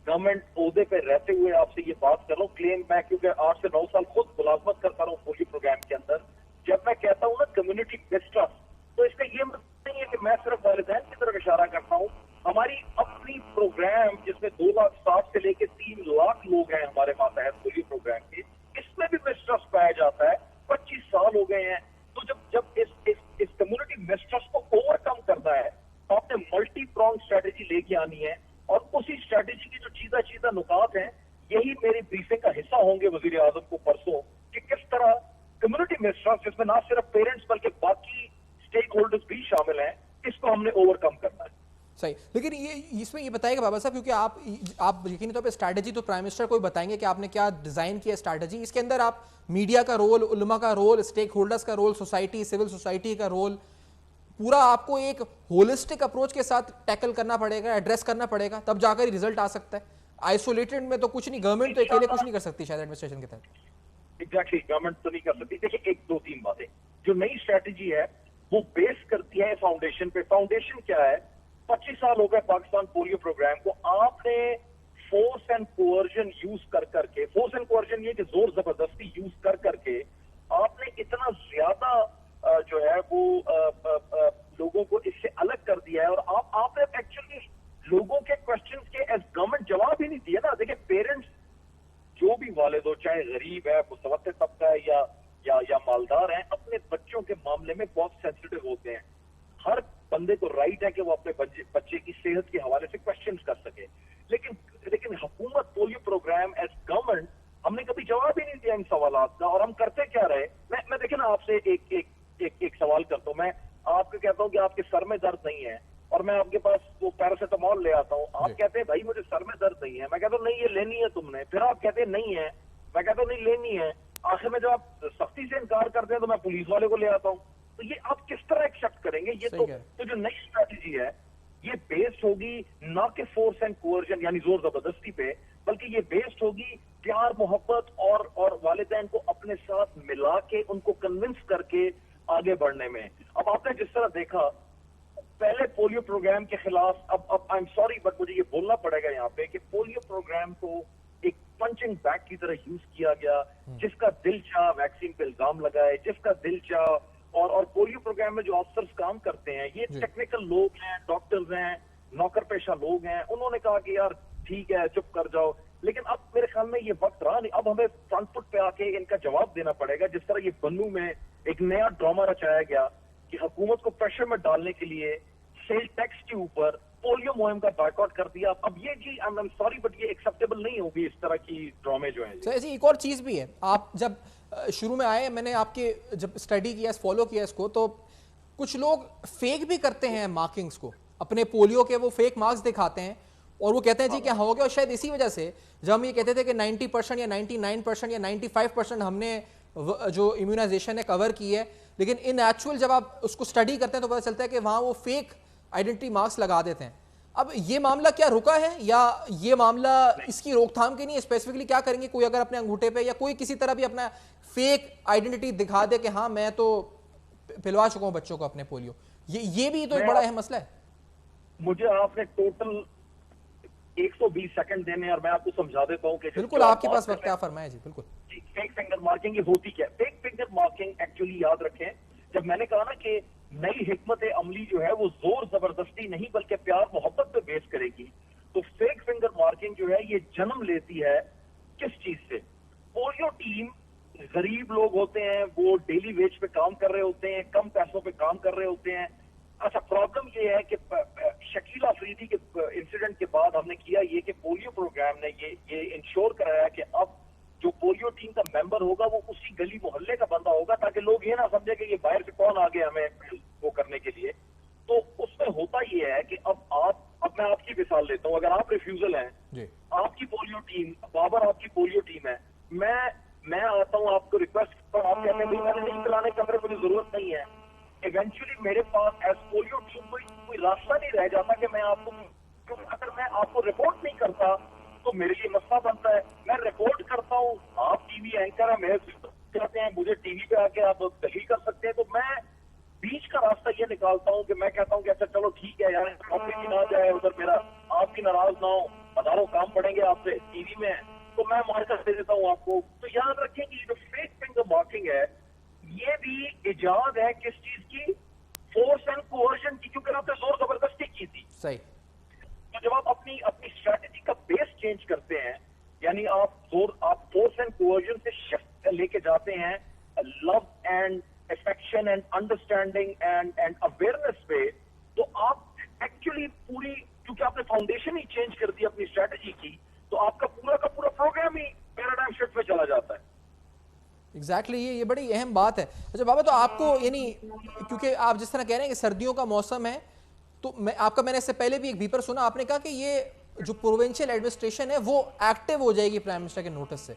गवर्नमेंट ओहदे पे रहते हुए आपसे ये बात कर रहा हूँ, क्लेम मैं, क्योंकि 8 से 9 साल खुद मुलाजमत करता रहा हूँ पोलियो प्रोग्राम के अंदर। जब मैं कहता हूँ ना कम्युनिटी मिसट्रस्ट, तो इसका ये मतलब नहीं है कि मैं सिर्फ वालिदैन की तरफ इशारा करता हूँ। हमारी अपनी प्रोग्राम जिसमें 2,60,000 से लेकर 3 लाख लोग हैं हमारे मातहत पोलियो प्रोग्राम के, इसमें भी मिसट्रस्ट पाया जाता है। 25 साल हो गए हैं। तो जब इस कम्युनिटी मिसट्रस्ट को ओवरकम करना है, तो आपने मल्टी प्रोंग स्ट्रेटेजी लेके आनी है, और उसी स्ट्रेटेजी की जो चीजा नुकात हैं, यही मेरी ब्रीफिंग का हिस्सा होंगे वजीर आजम को परसों, कि किस तरह कम्युनिटी मिसट्रस्ट, जिसमें ना सिर्फ पेरेंट्स बल्कि बाकी स्टेक होल्डर्स भी शामिल हैं, इसको हमने ओवरकम करना है।
सही, लेकिन ये इसमें ये बताएगा बाबा साहब, क्योंकि आप यकीनी तौर पे स्ट्रैटेजी तो प्राइम मिनिस्टर को ही बताएंगे कि आपने क्या डिजाइन किया स्ट्रैटेजी, इसके अंदर आप मीडिया का रोल, उलमा का रोल, स्टेक होल्डर्स का रोल, सोसाइटी, सिविल सोसाइटी का रोल, पूरा आपको एक होलिस्टिक अप्रोच के साथ टैकल करना पड़ेगा, एड्रेस करना पड़ेगा, तब जाकर ही रिजल्ट आ सकता है। आइसोलेटेड में तो कुछ नहीं, गवर्नमेंट तो अकेले कुछ नहीं कर सकती शायद एडमिनिस्ट्रेशन के तहत।
एग्जैक्टली, गवर्नमेंट तो नहीं कर सकती। देखिए, 1-2-3 बातें, जो नई स्ट्रैटेजी है वो बेस करती है फाउंडेशन पे। फाउंडेशन क्या है? 25 साल हो गए पाकिस्तान पोलियो प्रोग्राम को, आपने फोर्स एंड कोअर्जन यूज कर करके, फोर्स एंड कोअर्जन ये कि जोर जबरदस्ती यूज कर करके आपने इतना ज्यादा जो है वो लोगों को इससे अलग कर दिया है, और आपने एक्चुअली लोगों के क्वेश्चंस के एज गवर्नमेंट जवाब ही नहीं दिया ना। देखिए, पेरेंट्स जो भी वालिद हो, चाहे गरीब है, मुतवस्सित तबका है या मालदार हैं, अपने बच्चों के मामले में बहुत सेंसिटिव होते हैं। हर बंदे को राइट है कि वो अपने बच्चे की सेहत के हवाले से क्वेश्चन कर सके, लेकिन हुकूमत पोलियो प्रोग्राम एज गवर्नमेंट, हमने कभी जवाब ही नहीं दिया इन सवालात का। और हम करते क्या रहे? मैं देखिए ना, आपसे एक सवाल करता हूँ। मैं आपको कहता हूँ कि आपके सर में दर्द नहीं है, और मैं आपके पास वो पैरासिटामोल ले आता हूँ। आप कहते हैं भाई मुझे सर में दर्द नहीं है, मैं कहता हूँ नहीं ये लेनी है तुमने, फिर आप कहते हैं नहीं है, मैं कहता हूँ नहीं लेनी है। आखिर में जब आप सख्ती से इनकार करते हैं तो मैं पुलिस वाले को ले आता हूँ। तो ये आप किस तरह एक्सेप्ट करेंगे? ये तो जो नई स्ट्रैटेजी है, ये बेस्ड होगी ना कि फोर्स एंड कोअर्जन यानी जोर जबरदस्ती पे, बल्कि ये बेस्ड होगी प्यार, मोहब्बत और वालिदैन को अपने साथ मिला के उनको कन्विंस करके आगे बढ़ने में। अब आपने जिस तरह देखा पहले पोलियो प्रोग्राम के खिलाफ, अब आई एम सॉरी बट मुझे ये बोलना पड़ेगा यहाँ पे कि पोलियो प्रोग्राम को एक पंचिंग बैग की तरह यूज किया गया। जिसका दिल चाह वैक्सीन पे इल्जाम लगाए, जिसका दिल चाह, और पोलियो प्रोग्राम में जो ऑफिसर्स काम करते हैं ये टेक्निकल लोग हैं, डॉक्टर्स हैं, नौकर पेशा लोग हैं, उन्होंने कहा कि यार ठीक है चुप कर जाओ। लेकिन अब मेरे ख्याल में ये वक्त रहा नहीं, अब हमें फ्रंट फुट पे आके इनका जवाब देना पड़ेगा। जिस तरह ये बन्नू में एक नया ड्रामा रचाया गया कि हुकूमत को प्रेशर में डालने के लिए सेल टैक्स के ऊपर पोलियो मुहिम का बायकॉट कर दिया। अब ये जी आई एम सॉरी बट ये एक्सेप्टेबल नहीं होगी, इस तरह की ड्रामे जो है।
ऐसी एक और चीज भी है, आप जब शुरू में आए, मैंने आपके जब स्टडी किया, फॉलो किया इसको, तो कुछ लोग फेक भी करते हैं मार्किंग्स को, अपने पोलियो के वो फेक मार्क्स दिखाते हैं और वो कहते हैं जी क्या हो गया। और शायद इसी वजह से जब हम ये कहते थे कि 90% या 99% या 95% हमने जो इम्यूनाइजेशन है कवर की है, लेकिन इन एक्चुअल जब आप उसको स्टडी करते हैं तो पता चलता है कि वहाँ वो फेक आइडेंटिटी मार्क्स लगा देते हैं। अब ये मामला क्या रुका है, या ये मामला इसकी रोकथाम के लिए स्पेसिफिकली क्या करेंगे? कोई अगर अपने अंगूठे पे या कोई किसी तरह भी अपना फेक आइडेंटिटी दिखा दे कि हाँ मैं तो पिलवा चुका हूँ बच्चों को अपने पोलियो, ये भी तो एक बड़ा अहम मसला है।
मुझे आपने टोटल 120 सेकंड देने और मैं आपको समझा देता हूँ कि
बिल्कुल आपके पास वक्त, क्या फरमाए जी। बिल्कुल,
फेक फिंगर मार्किंग ये होती क्या? फेक फिंगर मार्किंग एक्चुअली याद रखें, जब मैंने कहा ना कि नई हिकमत अमली जो है वो जोर जबरदस्ती नहीं बल्कि प्यार मोहब्बत पे बेस करेगी, तो फेक फिंगर मार्किंग जो है ये जन्म लेती है किस चीज से? पोलियो टीम, गरीब लोग होते हैं, वो डेली वेज पे काम कर रहे होते हैं, कम पैसों पे काम कर रहे होते हैं। अच्छा, प्रॉब्लम ये है कि शकील अफरीदी के इंसिडेंट के बाद हमने किया ये कि पोलियो प्रोग्राम ने ये इंश्योर कराया कि अब जो पोलियो टीम का मेंबर होगा वो उसी गली मोहल्ले का बंदा होगा, ताकि लोग ये ना समझे कि ये बाहर से कौन आ गया हमें वो करने के लिए। तो उसमें होता ये है कि अब मैं आपकी मिसाल लेता हूँ, अगर आप रिफ्यूजल हैं, आपकी पोलियो टीम, बाबर आपकी पोलियो टीम है, मैं आता हूँ आपको रिक्वेस्ट पर, आप कहते हैं भाई मैंने नहीं पिलाने कमरे, मुझे जरूरत नहीं है। इवेंचुअली मेरे पास एज पोलियो टीम कोई रास्ता नहीं रह जाता कि मैं आपको, क्योंकि अगर मैं आपको रिपोर्ट नहीं करता तो मेरे लिए मसला बनता है। मैं रिपोर्ट करता हूँ, आप टीवी एंकर हैं, मेरे कहते हैं मुझे टीवी पे आके आप दलील कर सकते हैं, तो मैं बीच का रास्ता ये निकालता हूँ कि मैं कहता हूँ कि अच्छा चलो ठीक है यार, टॉपिक भी ना जाए उधर, मेरा आप भी नाराज ना हो, हजारों काम पड़ेंगे आपसे टीवी में, तो मैं मार्कर दे देता हूँ आपको। तो याद रखें कि जो फेक फिंगर मार्किंग है ये भी इजाद है किस चीज की, फोर्स एंड कोवर्जन की, क्योंकि आपने जोर जबरदस्ती की थी।
सही।
तो जब आप अपनी स्ट्रेटेजी का बेस चेंज करते हैं, यानी आप फोर्स एंड कोवर्जन से शिफ्ट लेके जाते हैं love and affection and understanding and awareness पे, तो आप एक्चुअली पूरी, क्योंकि आपने फाउंडेशन ही चेंज कर दी अपनी स्ट्रेटेजी की, तो आपका पूरा का पूरा प्रोग्राम ही पैराडाइम शिफ्ट में चला जाता है।
एग्जैक्टली ये बड़ी अहम बात है। अच्छा बाबा, तो आपको यानी क्योंकि आप जिस तरह कह रहे हैं कि सर्दियों का मौसम है, तो मैंने इससे पहले भी एक बीपर सुना, आपने कहा कि ये जो प्रोविंशियल एडमिनिस्ट्रेशन है वो एक्टिव हो जाएगी प्राइम मिनिस्टर के नोटिस से,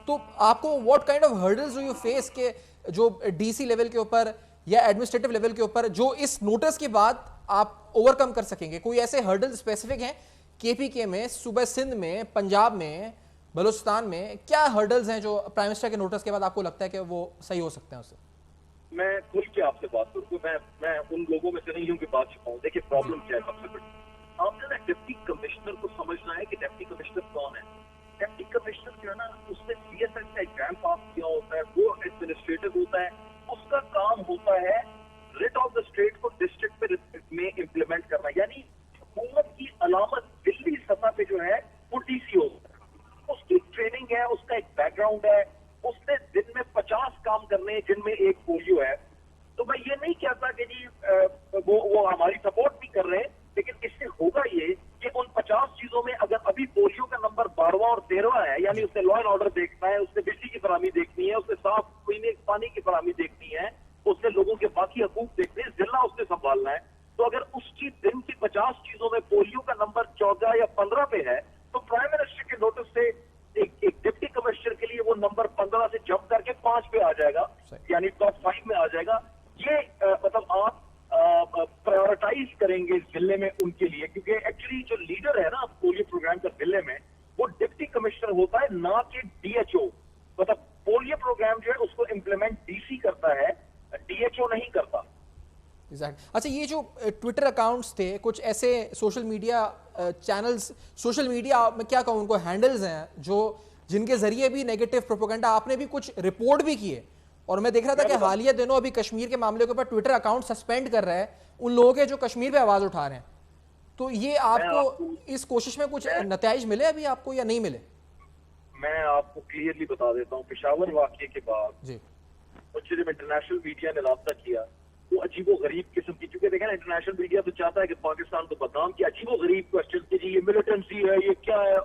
तो आपको what kind of hurdles do you face के जो डीसी लेवल के ऊपर या एडमिनिस्ट्रेटिव लेवल के ऊपर जो इस नोटिस के बाद आप ओवरकम कर सकेंगे? कोई ऐसे हर्डल स्पेसिफिक हैं केपीके में, सूबा सिंध में, पंजाब में, बलूचिस्तान में, क्या हर्डल्स हैं जो प्राइम मिनिस्टर के नोटिस के बाद आपको लगता है कि वो सही हो सकते हैं उससे?
मैं खुल के आपसे बात करूँ, मैं उन लोगों में से नहीं हूँ कि बात छुपाऊं। देखिए प्रॉब्लम क्या है, सबसे बड़ी आपने ना डिप्टी कमिश्नर को समझना है कि डिप्टी कमिश्नर कौन है। डिप्टी कमिश्नर जो है ना, उसने सीएसएस का एग्जाम पास किया होता है, वो एडमिनिस्ट्रेटिव होता है, उसका काम होता है रिट ऑफ द स्टेट को डिस्ट्रिक्ट में इम्प्लीमेंट करना, यानी हुकूमत की अलामत दिल्ली सतह पे जो है वो डीसी होता है। उसकी ट्रेनिंग है, उसका एक बैकग्राउंड है, उसने दिन में 50 काम करने हैं जिनमें एक पोलियो है। तो मैं ये नहीं कहता कि जी वो हमारी सपोर्ट भी कर रहे हैं, लेकिन इससे होगा ये कि उन 50 चीजों में अगर अभी पोलियो का नंबर 12वां और 13वां है, यानी उसने लॉ एंड ऑर्डर देखना है, उसने बिजली की फराहमी देखनी है, उसने साफ पीने पानी की फराहमी देखनी है, उसने लोगों के बाकी हकूक देखने हैं, जिला उसने संभालना है, तो अगर उसकी दिन की 50 चीजों में पोलियो का नंबर 14 या 15 पे है, तो प्राइम मिनिस्टर के नोटिस से एक डिप्टी कमिश्नर के लिए वो नंबर 15 से जंप करके 5 पे आ जाएगा, यानी टॉप 5 में आ जाएगा। ये मतलब आप प्रायोरिटाइज करेंगे जिले में उनके लिए, क्योंकि एक्चुअली जो लीडर है ना पोलियो प्रोग्राम का जिले में, वो डिप्टी कमिश्नर होता है, ना कि डीएचओ। मतलब पोलियो प्रोग्राम जो है उसको इम्प्लीमेंट डीसी करता है, डीएचओ नहीं करता।
अच्छा, ये जो ट्विटर अकाउंट्स थे, कुछ ऐसे social media channels, social media में क्या कहूँ उनको, हैंडल्स हैं जो जिनके जरिए भी नेगेटिव प्रोपेगेंडा, आपने भी कुछ रिपोर्ट भी किए, और मैं देख रहा था कि हालिया दिनों अभी कश्मीर के मामले के ऊपर ट्विटर अकाउंट सस्पेंड कर रहा है उन लोगों के जो कश्मीर पे आवाज उठा रहे हैं। तो ये आपको इस कोशिश में कुछ नतीजे मिले अभी आपको या नहीं मिले?
मैं आपको क्लियरली बता देता हूँ, पेशावर वाकये के बाद
जी
जब इंटरनेशनल मीडिया ने राब्ता किया, वो अजीबो गरीब किस्म की, क्योंकि देखें ना इंटरनेशनल मीडिया तो चाहता है कि पाकिस्तान को बदनाम किया, अजीबो गरीब क्वेश्चन की, जी ये मिलिटेंसी है, ये क्या है,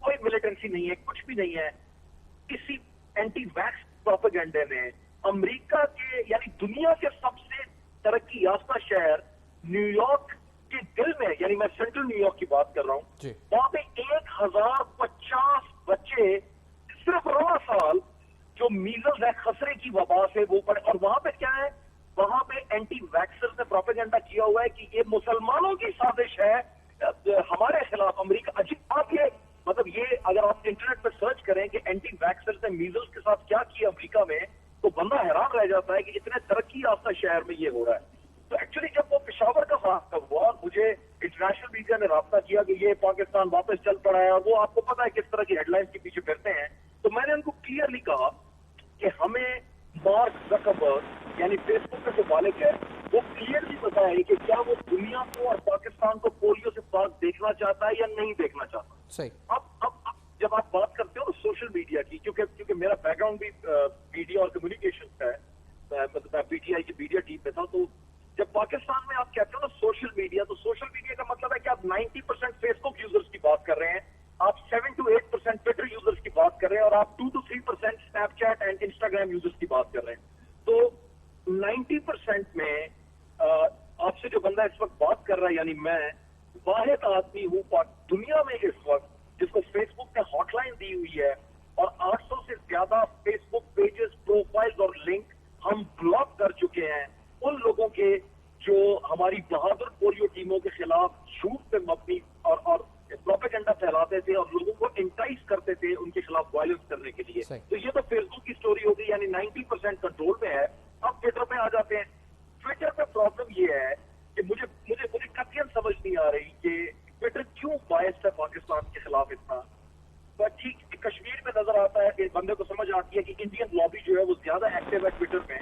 कोई मिलिटेंसी नहीं है, कुछ भी नहीं है। किसी एंटी वैक्स प्रोपेगेंडे ने अमेरिका के, यानी दुनिया के सबसे तरक्की याफ्ता शहर न्यूयॉर्क के दिल में, यानी मैं सेंट्रल न्यूयॉर्क की बात कर रहा हूँ, वहां पे 1050 बच्चे सिर्फ 16 साल जो मीजल्स है, खसरे की वबा से वो पड़े, और वहां पे क्या है, वहां पे एंटी वैक्सर्स ने प्रोपेगेंडा किया हुआ है कि ये मुसलमानों की साजिश है हमारे खिलाफ। अमेरिका अजीब बात है, मतलब ये अगर आप इंटरनेट पर सर्च करें कि एंटी वैक्सर्स ने मीजल्स के साथ क्या किया अमेरिका में, तो बंदा हैरान रह जाता है कि इतने तरक्की याफ्ता शहर में ये हो रहा है। तो एक्चुअली जब वो पेशावर का हादसा हुआ, मुझे इंटरनेशनल मीडिया ने राब्ता किया कि ये पाकिस्तान वापस चल पड़ा है, और वो आपको पता है किस तरह की हेडलाइंस के पीछे फिरते हैं, तो मैंने उनको क्लियरली कहा कि हमें मार्क ज़करबर्ग यानी फेसबुक का जो मालिक है, वो क्लियरली बताए कि क्या वो दुनिया को और पाकिस्तान को पोलियो से पाक देखना चाहता है या नहीं देखना चाहता।
सही।
अब जब आप बात करते हो सोशल मीडिया की, क्योंकि मेरा बैकग्राउंड भी मीडिया और कम्युनिकेशन का है, मतलब मैं पीटीआई की मीडिया टीम में था, तो जब पाकिस्तान में आप कहते हो ना सोशल मीडिया, तो सोशल मीडिया का मतलब है कि आप 90% फेसबुक यूजर्स की बात कर रहे हैं, आप 7 to 8% ट्विटर यूजर्स की बात कर रहे हैं, और आप 2 to 3% Snapchat and Instagram users की बात कर रहे हैं। तो 90% में आपसे जो बंदा इस वक्त बात कर रहा है, यानी मैं वाहिद आदमी हूँ दुनिया में इस वक्त जिसको फेसबुक ने हॉटलाइन दी हुई है, और 800 से ज्यादा फेसबुक पेजेस, प्रोफाइल्स और लिंक हम ब्लॉक कर चुके हैं उन लोगों के जो हमारी बहादुर पोलियो टीमों के खिलाफ झूठ पे मबनी और प्रोपेगेंडा फैलाते थे और लोगों को इंटाइस करते थे उनके खिलाफ वायलेंस करने के लिए। तो ये तो फेसबुक की स्टोरी हो गई, यानी 90% कंट्रोल में है। अब ट्विटर पे आ जाते हैं। ट्विटर पे प्रॉब्लम ये है कि मुझे कतियन समझ नहीं आ रही कि ट्विटर क्यों बायस्ड है पाकिस्तान के खिलाफ इतना। पर ठीक कश्मीर में नजर आता है कि बंदे को समझ आती है कि इंडियन लॉबी जो है वो ज्यादा एक्टिव है ट्विटर में,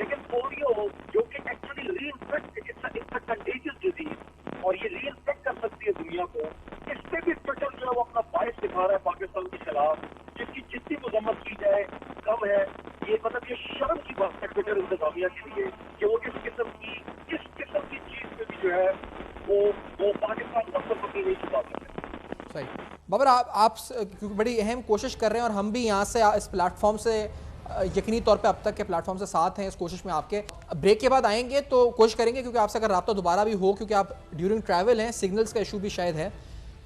लेकिन पोलियो जो कि actually reinfect, it's a contagious disease और ये रीइंफेक्ट कर सकती है दुनिया को, इस पे भी ट्विटर जो है वो अपना बायस दिखा रहा है पाकिस्तान के खिलाफ, जिसकी जितनी मजम्मत की जाए कम है। ये मतलब ये शर्म की बात है ट्विटर इंतजामिया के लिए कि वो इस किस्म की चीज में भी जो है वो पाकिस्तान को अपनी नहीं छुपा सकते।
सही बाबर, आप क्योंकि बड़ी अहम कोशिश कर रहे हैं और हम भी यहाँ से इस प्लेटफॉर्म से यकीनी तौर पे अब तक के प्लेटफॉर्म से साथ हैं इस कोशिश में। आपके ब्रेक के बाद आएंगे तो कोशिश करेंगे क्योंकि आपसे अगर राब्ता दोबारा भी हो, क्योंकि आप ड्यूरिंग ट्रैवल हैं, सिग्नल्स का इशू भी शायद है,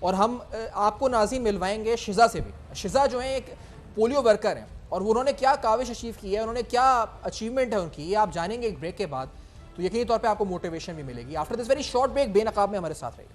और हम आपको नाज़रीन मिलवाएंगे शिजा से भी। शिजा जो है एक पोलियो वर्कर हैं और उन्होंने क्या काविश अचीव की है, उन्होंने क्या अचीवमेंट है उनकी, ये आप जानेंगे एक ब्रेक के बाद। तो यकीनी तौर पर आपको मोटिवेशन भी मिलेगी। After this very short break बेनकाब में हमारे साथ रहेगी।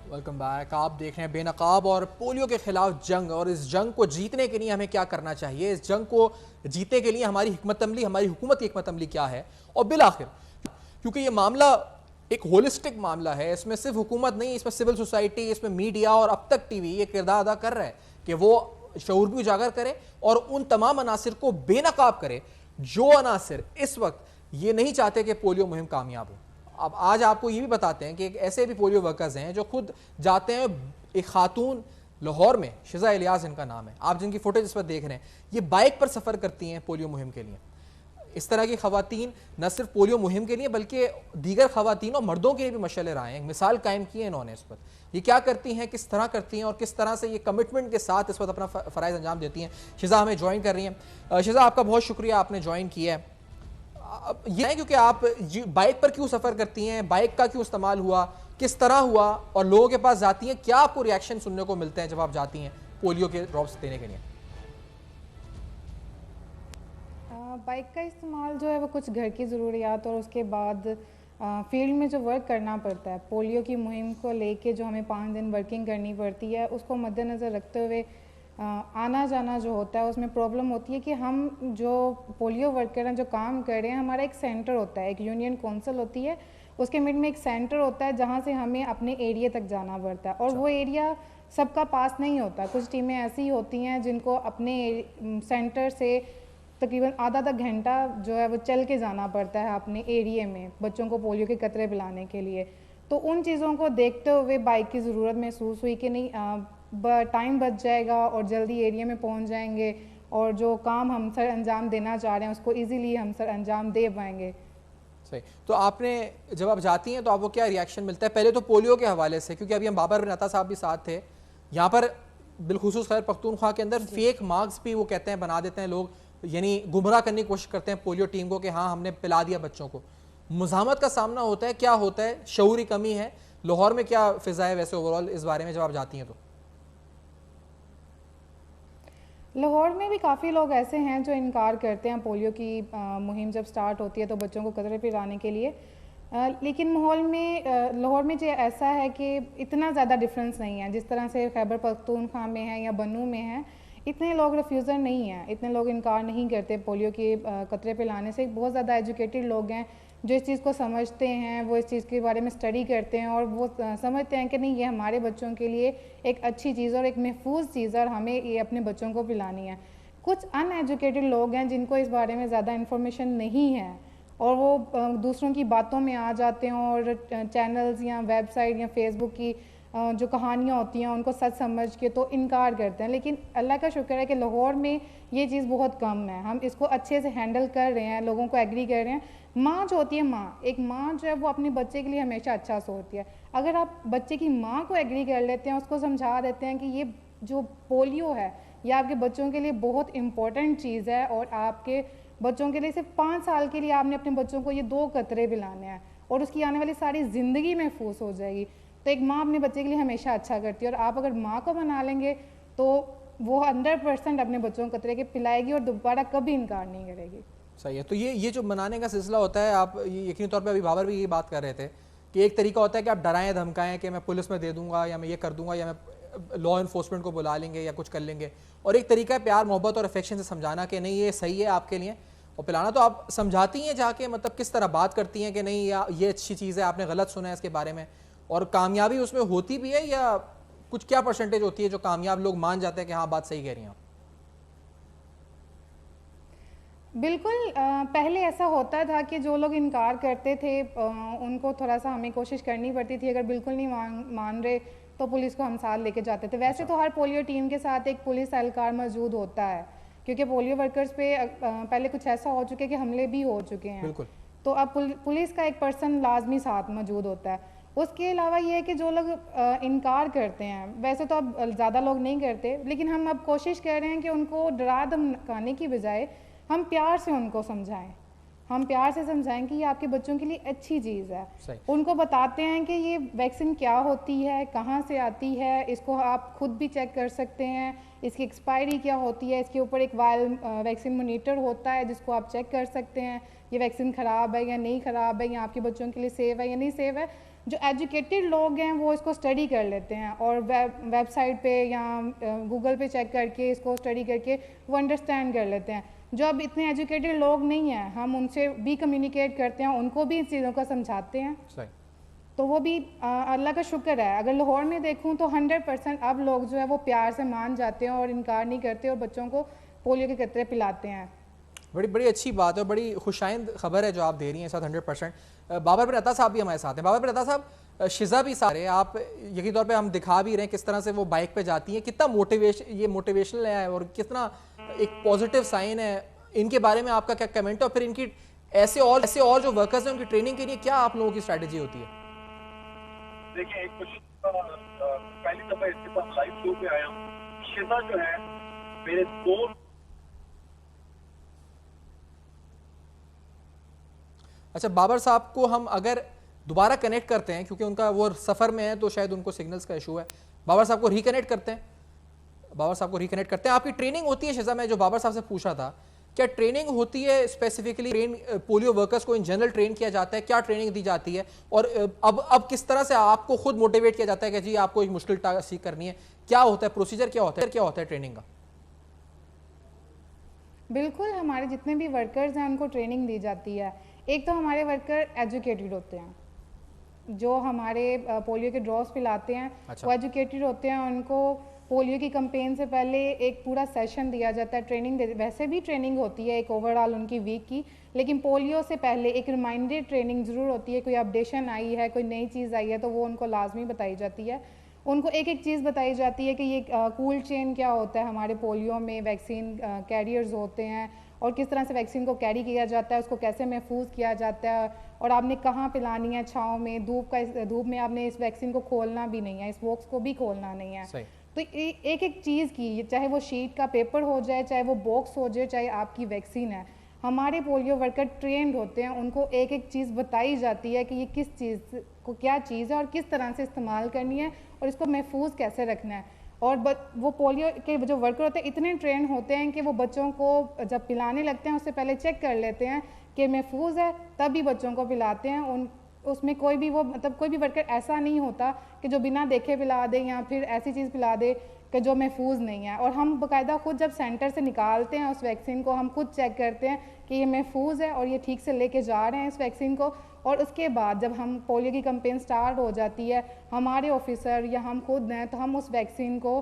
Welcome back. आप देख रहे हैं बेनकाब और पोलियो के खिलाफ जंग, और इस जंग को जीतने के लिए हमें क्या करना चाहिए, इस जंग को जीतने के लिए हमारी हिकमत अमली, हमारी हुकूमत की हिकमत अमली क्या है। और बिल आखिर क्योंकि ये मामला एक होलिस्टिक मामला है, इसमें सिर्फ हुकूमत नहीं, इसमें सिविल सोसाइटी, इसमें मीडिया और अब तक टीवी ये किरदार अदा कर रहा है कि वो शऊर भी उजागर करे और उन तमाम अनासिर को बेनकाब करे जो अनासिर इस वक्त ये नहीं चाहते कि पोलियो मुहिम कामयाब हो। अब आज आपको ये भी बताते हैं कि एक ऐसे भी पोलियो वर्कर्स हैं जो खुद जाते हैं। एक खातून लाहौर में, शिजा इलियास इनका नाम है, आप जिनकी फोटोज इस पर देख रहे हैं, ये बाइक पर सफ़र करती हैं पोलियो मुहिम के लिए। इस तरह की खवातीन न सिर्फ पोलियो मुहिम के लिए बल्कि दीगर खवातीन और मर्दों के लिए भी मशअल राह हैं। एक मिसाल कायम की है इन्होंने इस पर। ये क्या करती हैं, किस तरह करती हैं और किस तरह से ये कमिटमेंट के साथ इस वक्त अपना फ़राइज़ अंजाम देती हैं। शिजा हमें ज्वाइन कर रही हैं। शिजा, आपका बहुत शुक्रिया, आपने ज्वाइन किया है। ये है क्योंकि आप बाइक पर क्यों सफ़र करती हैं, बाइक का क्यों इस्तेमाल हुआ, किस तरह हुआ, और लोगों के पास जाती हैं, क्या आपको रिएक्शन सुनने को मिलते हैं जब आप जाती हैं पोलियो के ड्रॉप्स देने के लिए?
बाइक का इस्तेमाल जो है वो कुछ घर की ज़रूरियात और उसके बाद फील्ड में जो वर्क करना पड़ता है, पोलियो की मुहिम को लेके जो हमें 5 दिन वर्किंग करनी पड़ती है, उसको मद्देनज़र रखते हुए आना जाना जो होता है उसमें प्रॉब्लम होती है कि हम जो पोलियो वर्कर हैं जो काम कर रहे हैं, हमारा एक सेंटर होता है, एक यूनियन काउंसिल होती है, उसके मिड में एक सेंटर होता है जहाँ से हमें अपने एरिया तक जाना पड़ता है, और वो एरिया सबका पास नहीं होता। कुछ टीमें ऐसी होती हैं जिनको अपने सेंटर से तकरीबन आधा घंटा जो है वो चल के जाना पड़ता है अपने एरिया में बच्चों को पोलियो के कतरे पिलाने के लिए। तो उन चीज़ों को देखते हुए बाइक की ज़रूरत महसूस हुई कि नहीं, टाइम बच जाएगा और जल्दी एरिया में पहुंच जाएंगे और जो काम हम सर अंजाम देना चाह रहे हैं उसको इजीली हम सर अंजाम दे पाएंगे।
सही। तो आपने जब आप जाती हैं तो आपको क्या रिएक्शन मिलता है? पहले तो पोलियो के हवाले से, क्योंकि अभी हम बाबर बिन अता साहब भी साथ थे, यहाँ पर बिलखुसूस खैर पख्तूनख्वा के अंदर फेक मार्क्स भी वो कहते हैं बना देते हैं लोग, यानी गुमराह करने की कोशिश करते हैं पोलियो टीम को कि हाँ हमने पिला दिया बच्चों को। मुज़ाहमत का सामना होता है, क्या होता है, शऊरी कमी है? लाहौर में क्या फ़िज़ा है वैसे ओवरऑल इस बारे में जब आप जाती हैं? तो
लाहौर में भी काफ़ी लोग ऐसे हैं जो इनकार करते हैं पोलियो की मुहिम जब स्टार्ट होती है तो बच्चों को कतरे पिलाने के लिए, लेकिन माहौल में लाहौर में जो ऐसा है कि इतना ज़्यादा डिफरेंस नहीं है जिस तरह से खैबर पख्तूनख्वा में है या बन्नू में है। इतने लोग रिफ्यूज़र नहीं हैं, इतने लोग इनकार नहीं करते पोलियो के कतरे पिलाने से। बहुत ज़्यादा एजुकेटेड लोग हैं जो इस चीज़ को समझते हैं वो इस चीज़ के बारे में स्टडी करते हैं और वो समझते हैं कि नहीं ये हमारे बच्चों के लिए एक अच्छी चीज़ और एक महफूज चीज़ है और हमें ये अपने बच्चों को पिलानी है। कुछ अनएजुकेटेड लोग हैं जिनको इस बारे में ज़्यादा इन्फॉर्मेशन नहीं है और वो दूसरों की बातों में आ जाते हैं और चैनल्स या वेबसाइट या फेसबुक की जो कहानियाँ होती हैं उनको सच समझ के तो इनकार करते हैं। लेकिन अल्लाह का शुक्र है कि लाहौर में ये चीज़ बहुत कम है, हम इसको अच्छे से हैंडल कर रहे हैं, लोगों को एग्री कर रहे हैं। माँ जो होती है, एक माँ जो है वो अपने बच्चे के लिए हमेशा अच्छा सोचती है। अगर आप बच्चे की माँ को एग्री कर लेते हैं, उसको समझा देते हैं कि ये जो पोलियो है ये आपके बच्चों के लिए बहुत इंपॉर्टेंट चीज़ है और आपके बच्चों के लिए सिर्फ 5 साल के लिए आपने अपने बच्चों को ये 2 कतरे पिलाने हैं और उसकी आने वाली सारी ज़िंदगी महफूज हो जाएगी। तो एक माँ अपने बच्चे के लिए हमेशा अच्छा करती है और आप अगर माँ को बना लेंगे तो वो 100% अपने बच्चों को कतरे के पिलाएगी और दोबारा कभी इनकार नहीं करेगी।
सही है। तो ये जो मनाने का सिलसिला होता है, आप यकीनी तौर पे अभी बाबर भी ये बात कर रहे थे कि एक तरीका होता है कि आप डराएं धमकाएं कि मैं पुलिस में दे दूंगा या मैं ये कर दूंगा या मैं लॉ इन्फोर्समेंट को बुला लेंगे या कुछ कर लेंगे, और एक तरीका है प्यार मोहब्बत और अफेक्शन से समझाना कि नहीं ये सही है आपके लिए और पिलाना। तो आप समझाती हैं जाके, मतलब किस तरह बात करती हैं कि नहीं या ये अच्छी चीज़ है, आपने गलत सुना है इसके बारे में, और कामयाबी उसमें होती भी है या कुछ क्या परसेंटेज होती है जो कामयाब लोग मान जाते हैं कि हाँ बात सही कह रही हैं आप?
बिल्कुल, पहले ऐसा होता था कि जो लोग इनकार करते थे उनको थोड़ा सा हमें कोशिश करनी पड़ती थी। अगर बिल्कुल नहीं मान रहे तो पुलिस को हम साथ लेके जाते थे। वैसे तो हर पोलियो टीम के साथ एक पुलिस एहलकार मौजूद होता है क्योंकि पोलियो वर्कर्स पे पहले कुछ ऐसा हो चुके कि हमले भी हो चुके हैं।
बिल्कुल।
तो अब पुलिस का एक पर्सन लाजमी साथ मौजूद होता है। उसके अलावा ये है कि जो लोग इनकार करते हैं, वैसे तो अब ज़्यादा लोग नहीं करते, लेकिन हम अब कोशिश कर रहे हैं कि उनको डरा धमकाने की बजाय हम प्यार से उनको समझाएं। हम प्यार से समझाएं कि ये आपके बच्चों के लिए अच्छी चीज़ है। उनको बताते हैं कि ये वैक्सीन क्या होती है, कहाँ से आती है, इसको आप खुद भी चेक कर सकते हैं, इसकी एक्सपायरी क्या होती है, इसके ऊपर एक वायल वैक्सीन मोनीटर होता है जिसको आप चेक कर सकते हैं ये वैक्सीन ख़राब है या नहीं ख़राब है, या आपके बच्चों के लिए सेफ़ है या नहीं सेफ़ है। जो एजुकेटेड लोग हैं वो इसको स्टडी कर लेते हैं और वेबसाइट पे या गूगल पे चेक करके इसको स्टडी करके वो अंडरस्टैंड कर लेते हैं। जो अब इतने एजुकेटेड लोग नहीं हैं, हम उनसे भी कम्युनिकेट करते हैं, उनको भी इन चीज़ों को समझाते हैं।
सही।
तो वो भी अल्लाह का शुक्र है। अगर लाहौर में देखूं तो 100% अब लोग जो है वो प्यार से मान जाते हैं और इनकार नहीं करते और बच्चों को पोलियो के कतरे पिलाते हैं।
बड़ी अच्छी बात है, बड़ी खुशाइंद खबर है जो आप दे रही हैं साथ 100%। बाबर बिन अता साहब भी हमारे साथ हैं। बाबर बिन अता साहब, शिजा भी सारे आप यकीनी तौर पे हम दिखा भी रहे हैं किस तरह से वो बाइक पे जाती हैं, कितना मोटिवेशनल है और कितना एक पॉजिटिव साइन है। इनके बारे में आपका क्या कमेंट है और फिर इनकी ऐसे और जो वर्कर्स हैं उनकी ट्रेनिंग के लिए क्या आप लोगों की स्ट्रैटेजी होती है?
देखिए, एक पहली दफा इसके पास लाइव शो पे आया हूँ। शिजा जो है मेरे दोस्त।
अच्छा, बाबर साहब को हम अगर दोबारा कनेक्ट करते हैं क्योंकि उनका वो सफ़र में है तो शायद उनको सिग्नल्स का इशू है, बाबर साहब को रिकनेक्ट करते हैं। आपकी ट्रेनिंग होती है शिजा में, जो बाबर साहब से पूछा था, क्या ट्रेनिंग होती है स्पेसिफिकली पोलियो वर्कर्स को इन जनरल ट्रेन किया जाता है, क्या ट्रेनिंग दी जाती है और अब किस तरह से आपको खुद मोटिवेट किया जाता है कि जी आपको एक मुश्किल टास्क सीख करनी है, क्या होता है प्रोसीजर, क्या होता है ट्रेनिंग का?
बिल्कुल, हमारे जितने भी वर्कर्स हैं उनको ट्रेनिंग दी जाती है। एक तो हमारे वर्कर एजुकेटेड होते हैं, जो हमारे पोलियो के ड्रॉप्स पिलाते हैं। अच्छा। वो एजुकेटेड होते हैं, उनको पोलियो की कैंपेन से पहले एक पूरा सेशन दिया जाता है, ट्रेनिंग वैसे भी ट्रेनिंग होती है एक ओवरऑल उनकी वीक की, लेकिन पोलियो से पहले एक रिमाइंडर ट्रेनिंग ज़रूर होती है। कोई अपडेशन आई है, कोई नई चीज़ आई है तो वो उनको लाजमी बताई जाती है। उनको एक एक चीज़ बताई जाती है कि ये कूल चेन क्या होता है, हमारे पोलियो में वैक्सीन कैरियर्स होते हैं और किस तरह से वैक्सीन को कैरी किया जाता है, उसको कैसे महफूज किया जाता है और आपने कहाँ पिलानी है, छाँव में, धूप में आपने इस वैक्सीन को खोलना भी नहीं है, इस बॉक्स को भी खोलना नहीं है। तो एक एक चीज़ की, चाहे वो शीट का पेपर हो जाए, चाहे वो बॉक्स हो जाए, चाहे आपकी वैक्सीन है, हमारे पोलियो वर्कर ट्रेंड होते हैं, उनको एक एक चीज़ बताई जाती है कि ये किस चीज़ को क्या चीज़ है और किस तरह से इस्तेमाल करनी है और इसको महफूज कैसे रखना है। और वो पोलियो के जो वर्कर होते हैं इतने ट्रेन होते हैं कि वो बच्चों को जब पिलाने लगते हैं उससे पहले चेक कर लेते हैं कि महफूज है, तभी बच्चों को पिलाते हैं। उसमें कोई भी वर्कर ऐसा नहीं होता कि जो बिना देखे पिला दे या फिर ऐसी चीज़ पिला दे। कि जो महफूज नहीं है, और हम बाकायदा खुद जब सेंटर से निकालते हैं उस वैक्सीन को, हम खुद चेक करते हैं कि ये महफूज है और ये ठीक से लेके जा रहे हैं इस वैक्सीन को। और उसके बाद जब हम पोलियो की कैंपेन स्टार्ट हो जाती है, हमारे ऑफिसर या हम खुद हैं, तो हम उस वैक्सीन को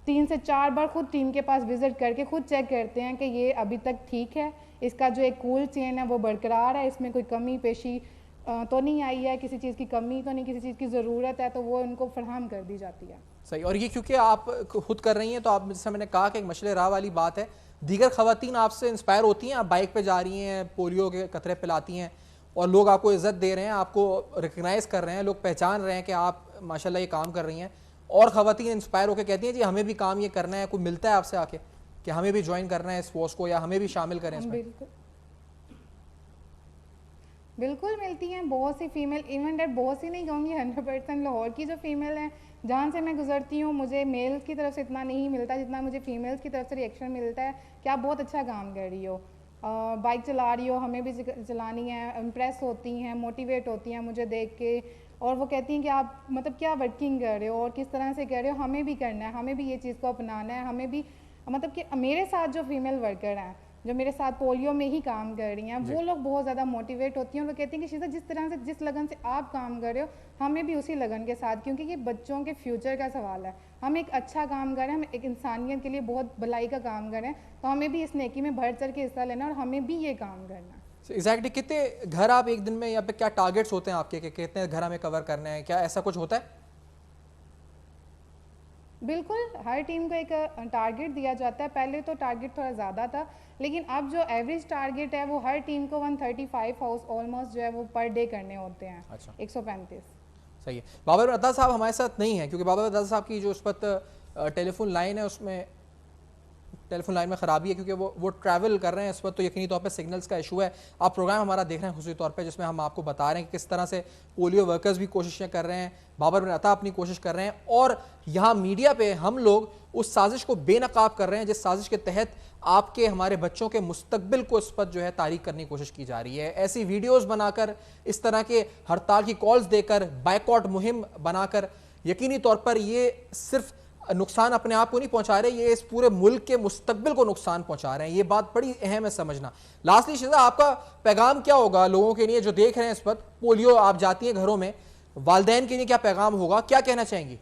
3 से 4 बार खुद टीम के पास विजिट करके खुद चेक करते हैं कि ये अभी तक ठीक है, इसका जो एक कूल चेन है वो बरकरार है, इसमें कोई कमी पेशी तो नहीं आई है, किसी चीज़ की कमी तो नहीं, किसी चीज़ की ज़रूरत है तो वो उनको फराहम कर दी जाती है।
सही। और ये क्योंकि आप खुद कर रही हैं तो आप, जैसे मैंने कहा कि एक मशले राह वाली बात है, दीगर ख़वातीन आपसे इंस्पायर होती हैं, आप बाइक पे जा रही हैं, पोलियो के कतरे पिलाती हैं और लोग आपको इज़्ज़त दे रहे हैं, आपको रिकगनाइज़ कर रहे हैं, लोग पहचान रहे हैं कि आप माशाल्लाह ये काम कर रही हैं, और ख़वातीन इंस्पायर होकर कहती हैं जी हमें भी काम ये करना है, कोई मिलता है आपसे आके कि हमें भी ज्वाइन करना है इस फोर्स को या हमें भी शामिल करें इसमें?
बिल्कुल मिलती हैं बहुत सी फीमेल, इवन डेट बहुत सी नहीं कहूँगी, 100% लाहौर की जो फीमेल हैं जहाँ से मैं गुजरती हूँ, मुझे मेल की तरफ से इतना नहीं मिलता जितना मुझे फीमेल्स की तरफ से रिएक्शन मिलता है कि आप बहुत अच्छा काम कर रही हो, बाइक चला रही हो, हमें भी चलानी है, इम्प्रेस होती हैं, मोटिवेट होती हैं मुझे देख के, और वो कहती हैं कि आप मतलब क्या वर्किंग कर रहे हो और किस तरह से कर रहे हो, हमें भी करना है, हमें भी ये चीज़ को अपनाना है, हमें भी मतलब कि मेरे साथ जो फीमेल वर्कर हैं जो मेरे साथ पोलियो में ही काम कर रही हैं वो लोग बहुत ज़्यादा मोटिवेट होती हैं और वो कहती हैं कि शीजा जिस तरह से जिस लगन से आप काम कर रहे हो हमें भी उसी लगन के साथ, क्योंकि ये बच्चों के फ्यूचर का सवाल है, हम एक अच्छा काम कर रहे हैं, हम एक इंसानियत के लिए बहुत भलाई का काम कर रहे हैं, तो हमें भी इस नेकी में बढ़ चढ़ के हिस्सा लेना और हमें भी ये काम करना।
एग्जैक्टली कितने घर आप एक दिन में, या पे क्या टारगेट्स होते हैं आपके कि कितने घर हमें कवर करने हैं, क्या ऐसा कुछ होता है?
बिल्कुल, हर टीम को एक टारगेट दिया जाता है, पहले तो टारगेट थोड़ा ज़्यादा था, लेकिन अब जो एवरेज टारगेट है वो हर टीम को 135 हाउस ऑलमोस्ट जो है वो पर डे करने होते हैं।
अच्छा।
135।
सही है। बाबर रज़ा साहब हमारे साथ नहीं है क्योंकि बाबर रज़ा साहब की जो उस वक्त टेलीफोन लाइन है उसमें टेलीफोन लाइन में ख़राबी है क्योंकि वो ट्रैवल कर रहे हैं इस वक्त, तो यकीनी तौर पे सिग्नल्स का इशू है। आप प्रोग्राम हमारा देख रहे हैं खुसूसी तौर पे जिसमें हम आपको बता रहे हैं कि किस तरह से पोलियो वर्कर्स भी कोशिशें कर रहे हैं, बाबर बिन अता अपनी कोशिश कर रहे हैं, और यहाँ मीडिया पे हम लोग उस साजिश को बेनकाब कर रहे हैं जिस साजिश के तहत आपके हमारे बच्चों के मुस्तकबिल को इस पर जो है तारीख करने की कोशिश की जा रही है। ऐसी वीडियोस बनाकर, इस तरह के हड़ताल की कॉल्स देकर, बाइकआउट मुहिम बनाकर यकीनी तौर पर ये सिर्फ नुकसान अपने आप को नहीं पहुंचा रहे, ये इस पूरे मुल्क के मुस्तकबिल को नुकसान पहुंचा रहे हैं। ये बात बड़ी अहम है समझना। लास्टली शीजा, आपका पैगाम क्या होगा लोगों के लिए जो देख रहे हैं इस वक्त? पोलियो आप जाती हैं घरों में, वालिदैन के लिए क्या पैगाम होगा, क्या कहना चाहेंगी?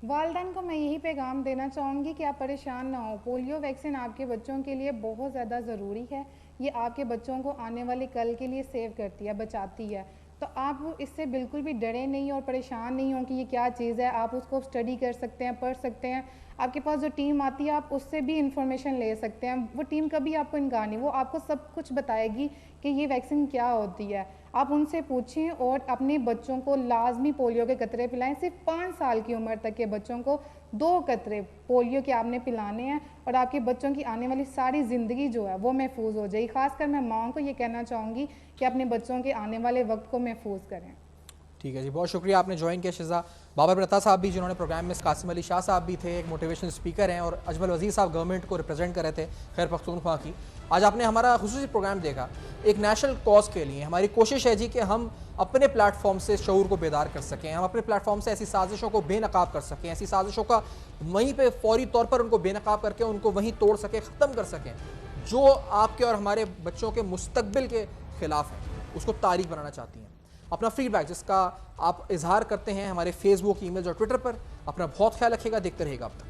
वालिदैन को मैं यही पैगाम देना चाहूँगी कि आप परेशान ना हो, पोलियो वैक्सीन आपके बच्चों के लिए बहुत ज़्यादा ज़रूरी है, ये आपके बच्चों को आने वाले कल के लिए सेव करती है, बचाती है, तो आप इससे बिल्कुल भी डरे नहीं और परेशान नहीं हो कि ये क्या चीज़ है। आप उसको स्टडी कर सकते हैं, पढ़ सकते हैं, आपके पास जो टीम आती है आप उससे भी इंफॉर्मेशन ले सकते हैं, वो टीम कभी आपको इनकार नहीं, वो आपको सब कुछ बताएगी कि ये वैक्सीन क्या होती है, आप उनसे पूछें और अपने बच्चों को लाजमी पोलियो के कतरे पिलाएं। सिर्फ 5 साल की उम्र तक के बच्चों को 2 कतरे पोलियो के आपने पिलाने हैं और आपके बच्चों की आने वाली सारी ज़िंदगी जो है वो महफूज हो जाएगी। खासकर मैं माओं को ये कहना चाहूँगी कि अपने बच्चों के आने वाले वक्त को महफूज करें।
ठीक है जी, बहुत शुक्रिया आपने ज्वाइन किया शिजा। बाबर बिन अता साहब भी जिन्होंने प्रोग्राम में, कासिम अली शाह साहब भी थे, एक मोटिवेशनल स्पीकर हैं, और अजमल वजीर साहब गवर्नमेंट को रिप्रेजेंट कर रहे थे खैर पख्तूनख्वा की। आज आपने हमारा खुसूसी प्रोग्राम देखा एक नेशनल कॉज के लिए। हमारी कोशिश है जी कि हम अपने प्लेटफॉर्म से शऊर को बेदार कर सकें, हम अपने प्लेटफॉर्म से ऐसी साजिशों को बेनकाब कर सकें, ऐसी साजिशों का वहीं पर फौरी तौर पर उनको बेनकाब करके उनको वहीं तोड़ सकें, ख़त्म कर सकें जो आपके और हमारे बच्चों के मुस्तकबिल के ख़िलाफ़ है, उसको तारीख बनाना चाहती हैं। अपना फीडबैक जिसका आप इजहार करते हैं हमारे फेसबुक, ईमेल और ट्विटर पर। अपना बहुत ख्याल रखिएगा, देखते रहिएगा अब तक।